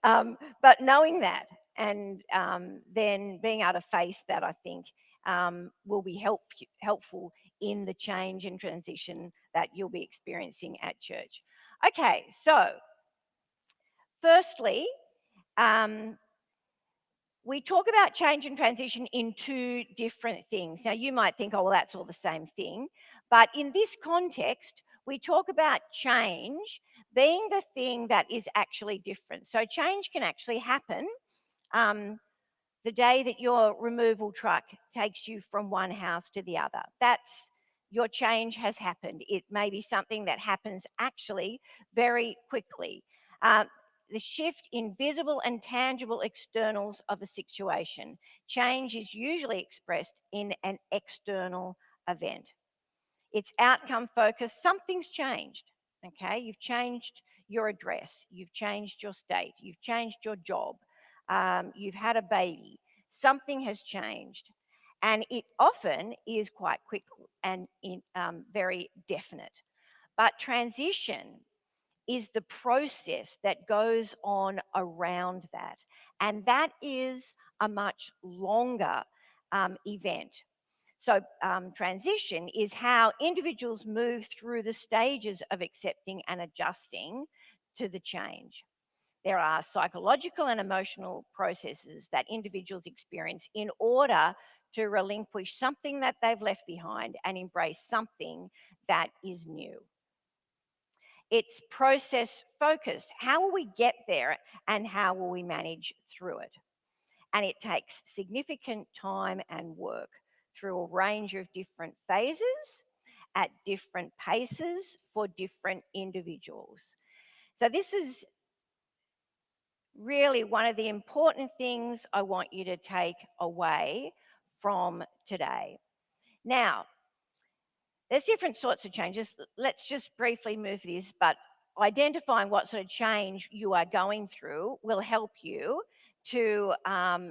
But knowing that and then being able to face that, I think, will be helpful in the change and transition that you'll be experiencing at church. Okay, so firstly, we talk about change and transition in two different things. Now, you might think, oh, well, that's all the same thing. But in this context, we talk about change being the thing that is actually different. So, change can actually happen the day that your removal truck takes you from one house to the other. That's your change has happened. It may be something that happens actually very quickly. Uh, the shift in visible and tangible externals of a situation. Change is usually expressed in an external event. It's outcome focused. Something's changed. Okay, you've changed your address, you've changed your state, you've changed your job, you've had a baby. Something has changed, and it often is quite quick and very definite. But transition is the process that goes on around that. And that is a much longer event. So, transition is how individuals move through the stages of accepting and adjusting to the change. There are psychological and emotional processes that individuals experience in order to relinquish something that they've left behind and embrace something that is new. It's process focused. How will we get there and how will we manage through it? And it takes significant time and work through a range of different phases at different paces for different individuals. So, this is really one of the important things I want you to take away from today. Now, there's different sorts of changes. Let's just briefly move this, but identifying what sort of change you are going through will help you to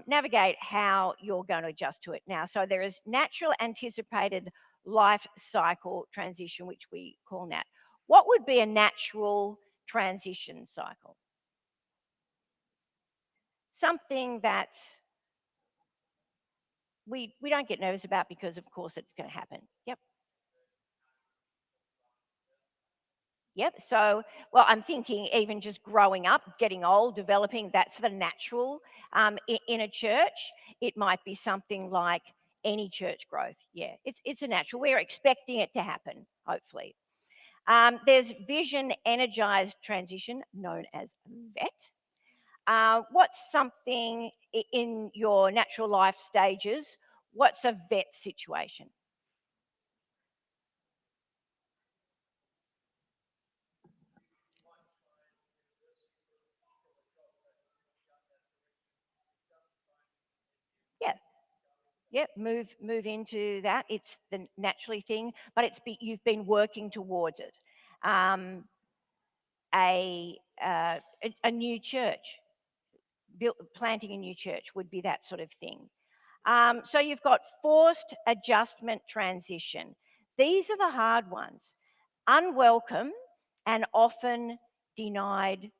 navigate how you're going to adjust to it now. So there is natural anticipated life cycle transition, which we call NAT. What would be a natural transition cycle? Something that we don't get nervous about because, of course, it's going to happen. Yep. Yep. So, well, I'm thinking even just growing up, getting old, developing, that's the natural in a church. It might be something like any church growth. Yeah, it's a natural. We're expecting it to happen, hopefully. There's vision energized transition, known as VET. What's something in your natural life stages? What's a VET situation? Yeah. Yep, move into that. It's the naturally thing, but you've been working towards it. Um, a new church, planting a new church would be that sort of thing. So you've got forced adjustment transition. These are the hard ones. Unwelcome and often denied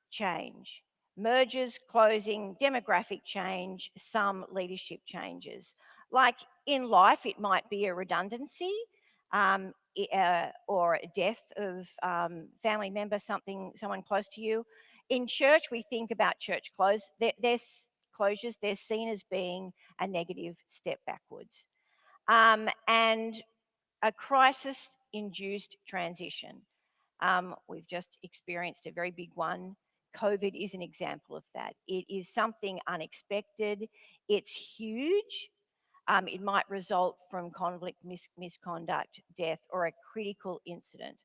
change. Mergers, closing, demographic change, some leadership changes. Like in life, it might be a redundancy or a death of family member, someone close to you. In church, we think about church there's closures. They're seen as being a negative step backwards. And a crisis-induced transition. We've just experienced a very big one. COVID is an example of that. It is something unexpected. It's huge. It might result from conflict, misconduct, death, or a critical incident.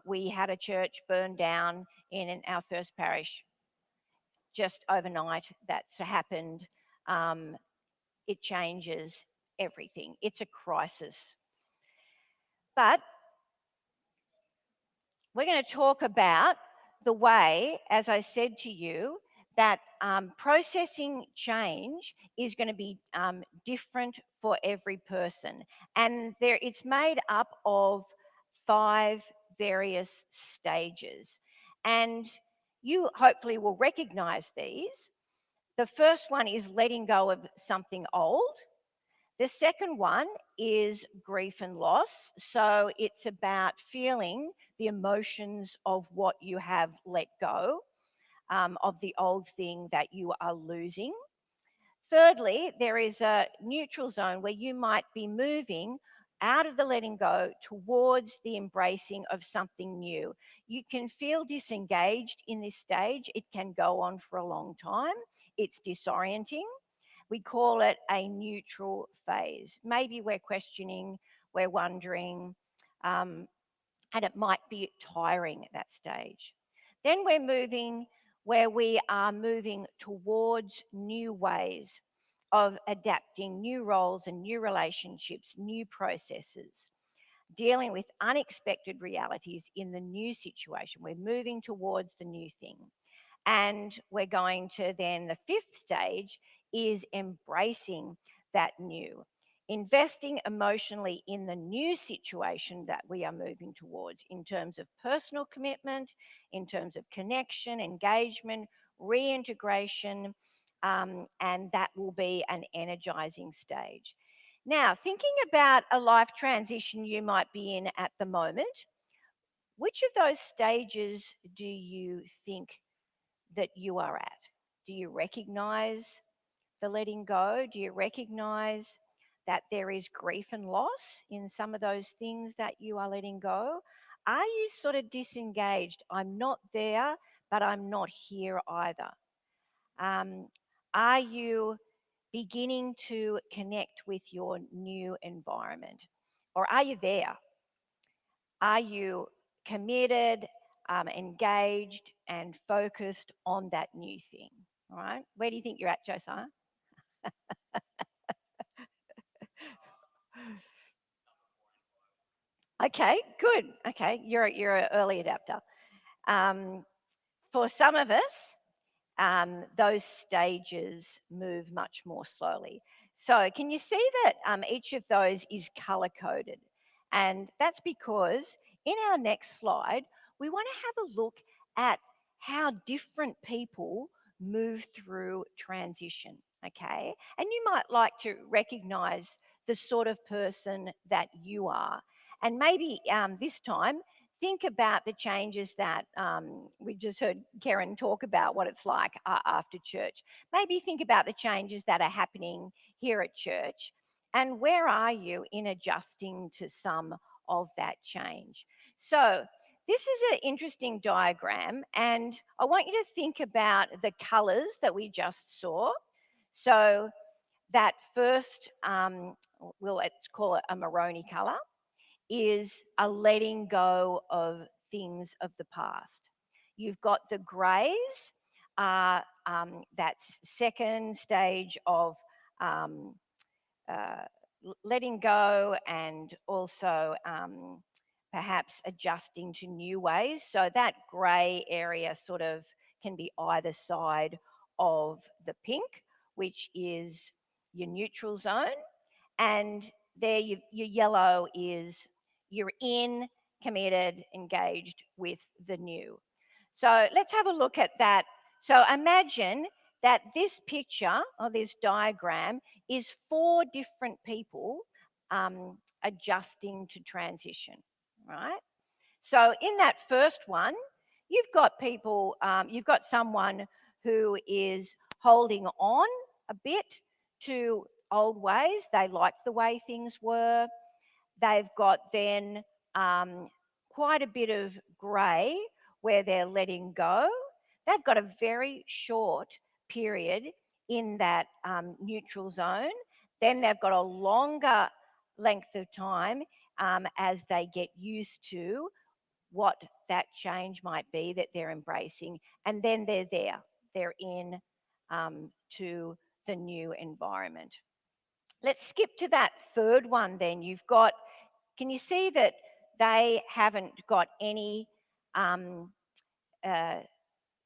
We had a church burn down in our first parish just overnight. That's happened. It changes everything. It's a crisis. But we're going to talk about the way, as I said to you, that processing change is going to be different for every person. And it's made up of 5 various stages. And you hopefully will recognize these. The first one is letting go of something old. The second one is grief and loss. So it's about feeling the emotions of what you have let go, of the old thing that you are losing. Thirdly, there is a neutral zone where you might be moving out of the letting go towards the embracing of something new. You can feel disengaged in this stage. It can go on for a long time. It's disorienting. We call it a neutral phase. Maybe we're questioning, we're wondering, um, and it might be tiring at that stage. Then we're moving where we are moving towards new ways of adapting, new roles and new relationships, new processes, dealing with unexpected realities in the new situation. We're moving towards the new thing. And we're going to then, the fifth stage is embracing that new, investing emotionally in the new situation that we are moving towards in terms of personal commitment, in terms of connection, engagement, reintegration, and that will be an energizing stage. Now, thinking about a life transition you might be in at the moment, which of those stages do you think that you are at? Do you recognize the letting go? Do you recognize that there is grief and loss in some of those things that you are letting go? Are you sort of disengaged? I'm not there, but I'm not here either. Um, are you beginning to connect with your new environment? Or are you there? Are you committed, engaged, and focused on that new thing? All right. Where do you think you're at, Josiah? Okay, good. Okay, you're an early adapter. Um, for some of us, those stages move much more slowly. So, can you see that each of those is color coded? And that's because in our next slide, we want to have a look at how different people move through transition. Okay. And you might like to recognize the sort of person that you are. And maybe this time, think about the changes that we just heard Karen talk about what it's like after church. Maybe think about the changes that are happening here at church and where are you in adjusting to some of that change. So, this is an interesting diagram, and I want you to think about the colors that we just saw. So, that first, let's call it a maroni color, is a letting go of things of the past. You've got the greys, that's second stage of um, uh, letting go and also perhaps adjusting to new ways. So that grey area sort of can be either side of the pink, which is your neutral zone, and there your yellow is you're in, committed, engaged with the new. So let's have a look at that. So imagine that this picture or this diagram is four different people adjusting to transition, right? So in that first one, you've got people, you've got someone who is holding on a bit to old ways. They like the way things were. They've got then quite a bit of grey where they're letting go. They've got a very short period in that neutral zone. Then they've got a longer length of time as they get used to what that change might be that they're embracing. And then they're there, they're in to the new environment. Let's skip to that third one then. You've got, can you see that they haven't got any uh,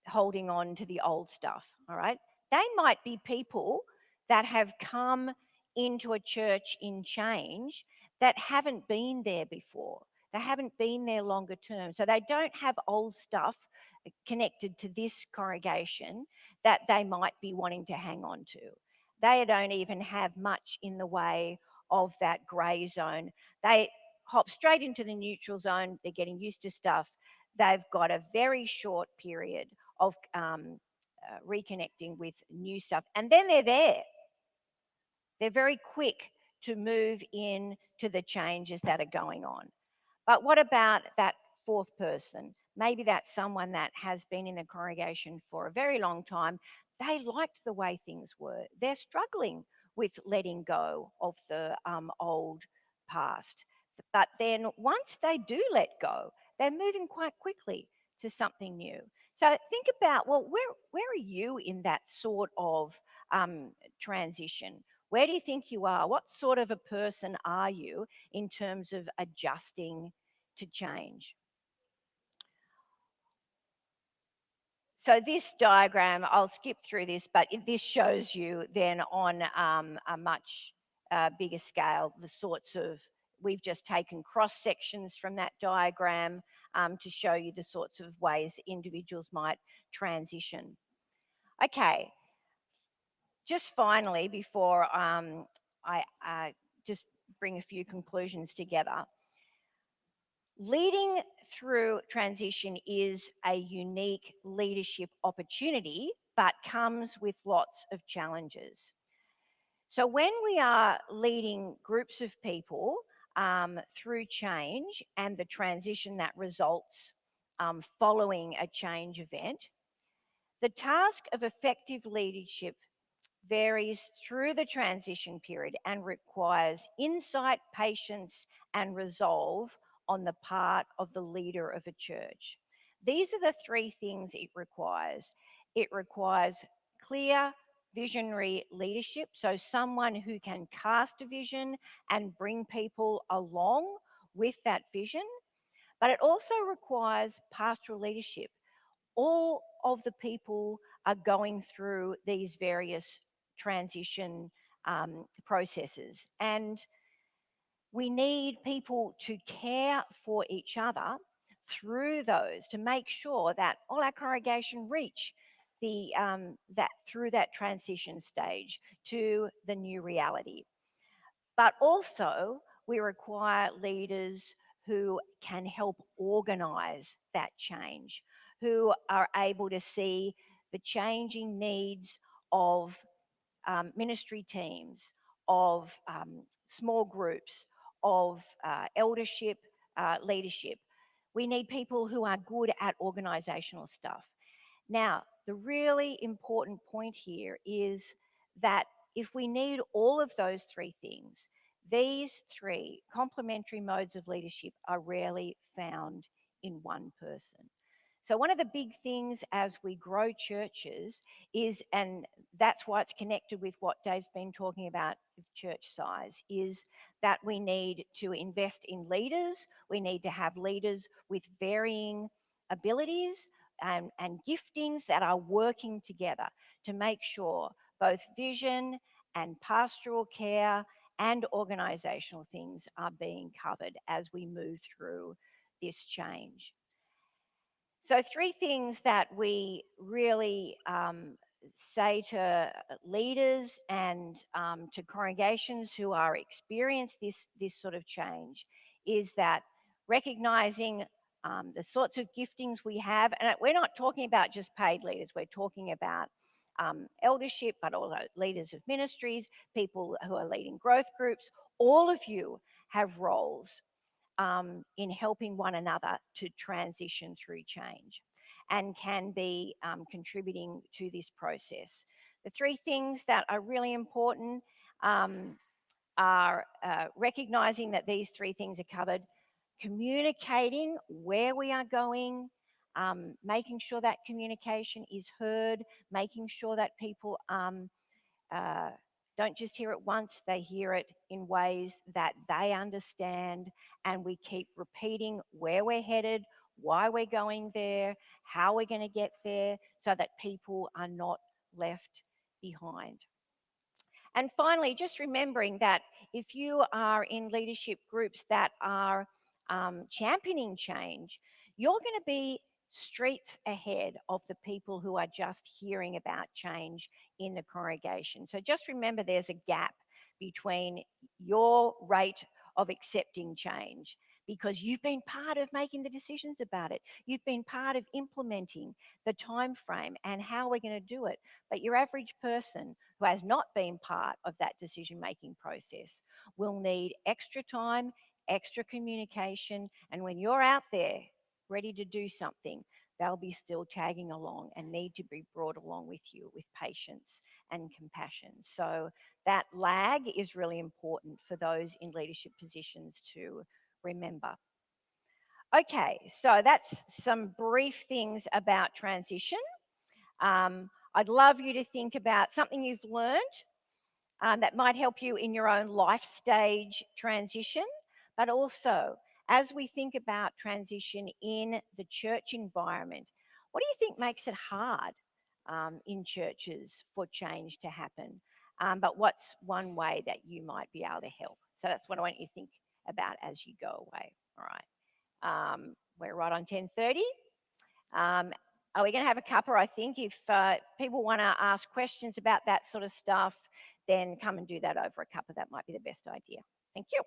holding on to the old stuff, all right? They might be people that have come into a church in change that haven't been there before. They haven't been there longer term. So they don't have old stuff connected to this congregation that they might be wanting to hang on to. they don't even have much in the way of that grey zone. They hop straight into the neutral zone. They're getting used to stuff. They've got a very short period of reconnecting with new stuff, and then they're there. They're very quick to move in to the changes that are going on. But what about that fourth person? Maybe that's someone that has been in the congregation for a very long time. They liked the way things were. They're struggling with letting go of the old past. But then once they do let go, they're moving quite quickly to something new. So think about, well, where are you in that sort of transition? Where do you think you are? What sort of a person are you in terms of adjusting to change? So this diagram, I'll skip through this, but this shows you then on a much bigger scale the sorts of, we've just taken cross sections from that diagram to show you the sorts of ways individuals might transition. Okay, just finally, before I just bring a few conclusions together, leading through transition is a unique leadership opportunity, but comes with lots of challenges. So, when we are leading groups of people through change and the transition that results following a change event, the task of effective leadership varies through the transition period and requires insight, patience, and resolve on the part of the leader of a church. These are the three things it requires. It requires clear, visionary leadership, so someone who can cast a vision and bring people along with that vision. But it also requires pastoral leadership. All of the people are going through these various transition processes, and we need people to care for each other through those to make sure that all our congregation reach the that through that transition stage to the new reality. But also, we require leaders who can help organize that change, who are able to see the changing needs of ministry teams, of small groups, of eldership, leadership. We need people who are good at organizational stuff. Now, the really important point here is that if we need all of those three things, these three complementary modes of leadership are rarely found in one person. So, one of the big things as we grow churches is, and that's why it's connected with what Dave's been talking about with church size, is that we need to invest in leaders. We need to have leaders with varying abilities and giftings that are working together to make sure both vision and pastoral care and organizational things are being covered as we move through this change. So, three things that we really say to leaders and to congregations who are experiencing this sort of change is that recognizing the sorts of giftings we have, and we're not talking about just paid leaders, we're talking about eldership, but also leaders of ministries, people who are leading growth groups. All of you have roles in helping one another to transition through change and can be contributing to this process. The three things that are really important are recognizing that these three things are covered, communicating where we are going, making sure that communication is heard, making sure that people uh, don't just hear it once, they hear it in ways that they understand, and we keep repeating where we're headed, why we're going there, how we're going to get there, so that people are not left behind. And finally, just remembering that if you are in leadership groups that are championing change, you're going to be streets ahead of the people who are just hearing about change in the congregation. So just remember there's a gap between your rate of accepting change, because you've been part of making the decisions about it. You've been part of implementing the time frame and how we're going to do it. But your average person who has not been part of that decision-making process will need extra time, extra communication, and when you're out there ready to do something, they'll be still tagging along and need to be brought along with you with patience and compassion. So that lag is really important for those in leadership positions to remember. Okay, so that's some brief things about transition. I'd love you to think about something you've learned that might help you in your own life stage transition, but also as we think about transition in the church environment, what do you think makes it hard in churches for change to happen? But what's one way that you might be able to help? So that's what I want you to think about as you go away. All right. We're right on 10:30. Are we going to have a cuppa? I think if people want to ask questions about that sort of stuff, then come and do that over a cuppa. That might be the best idea. Thank you.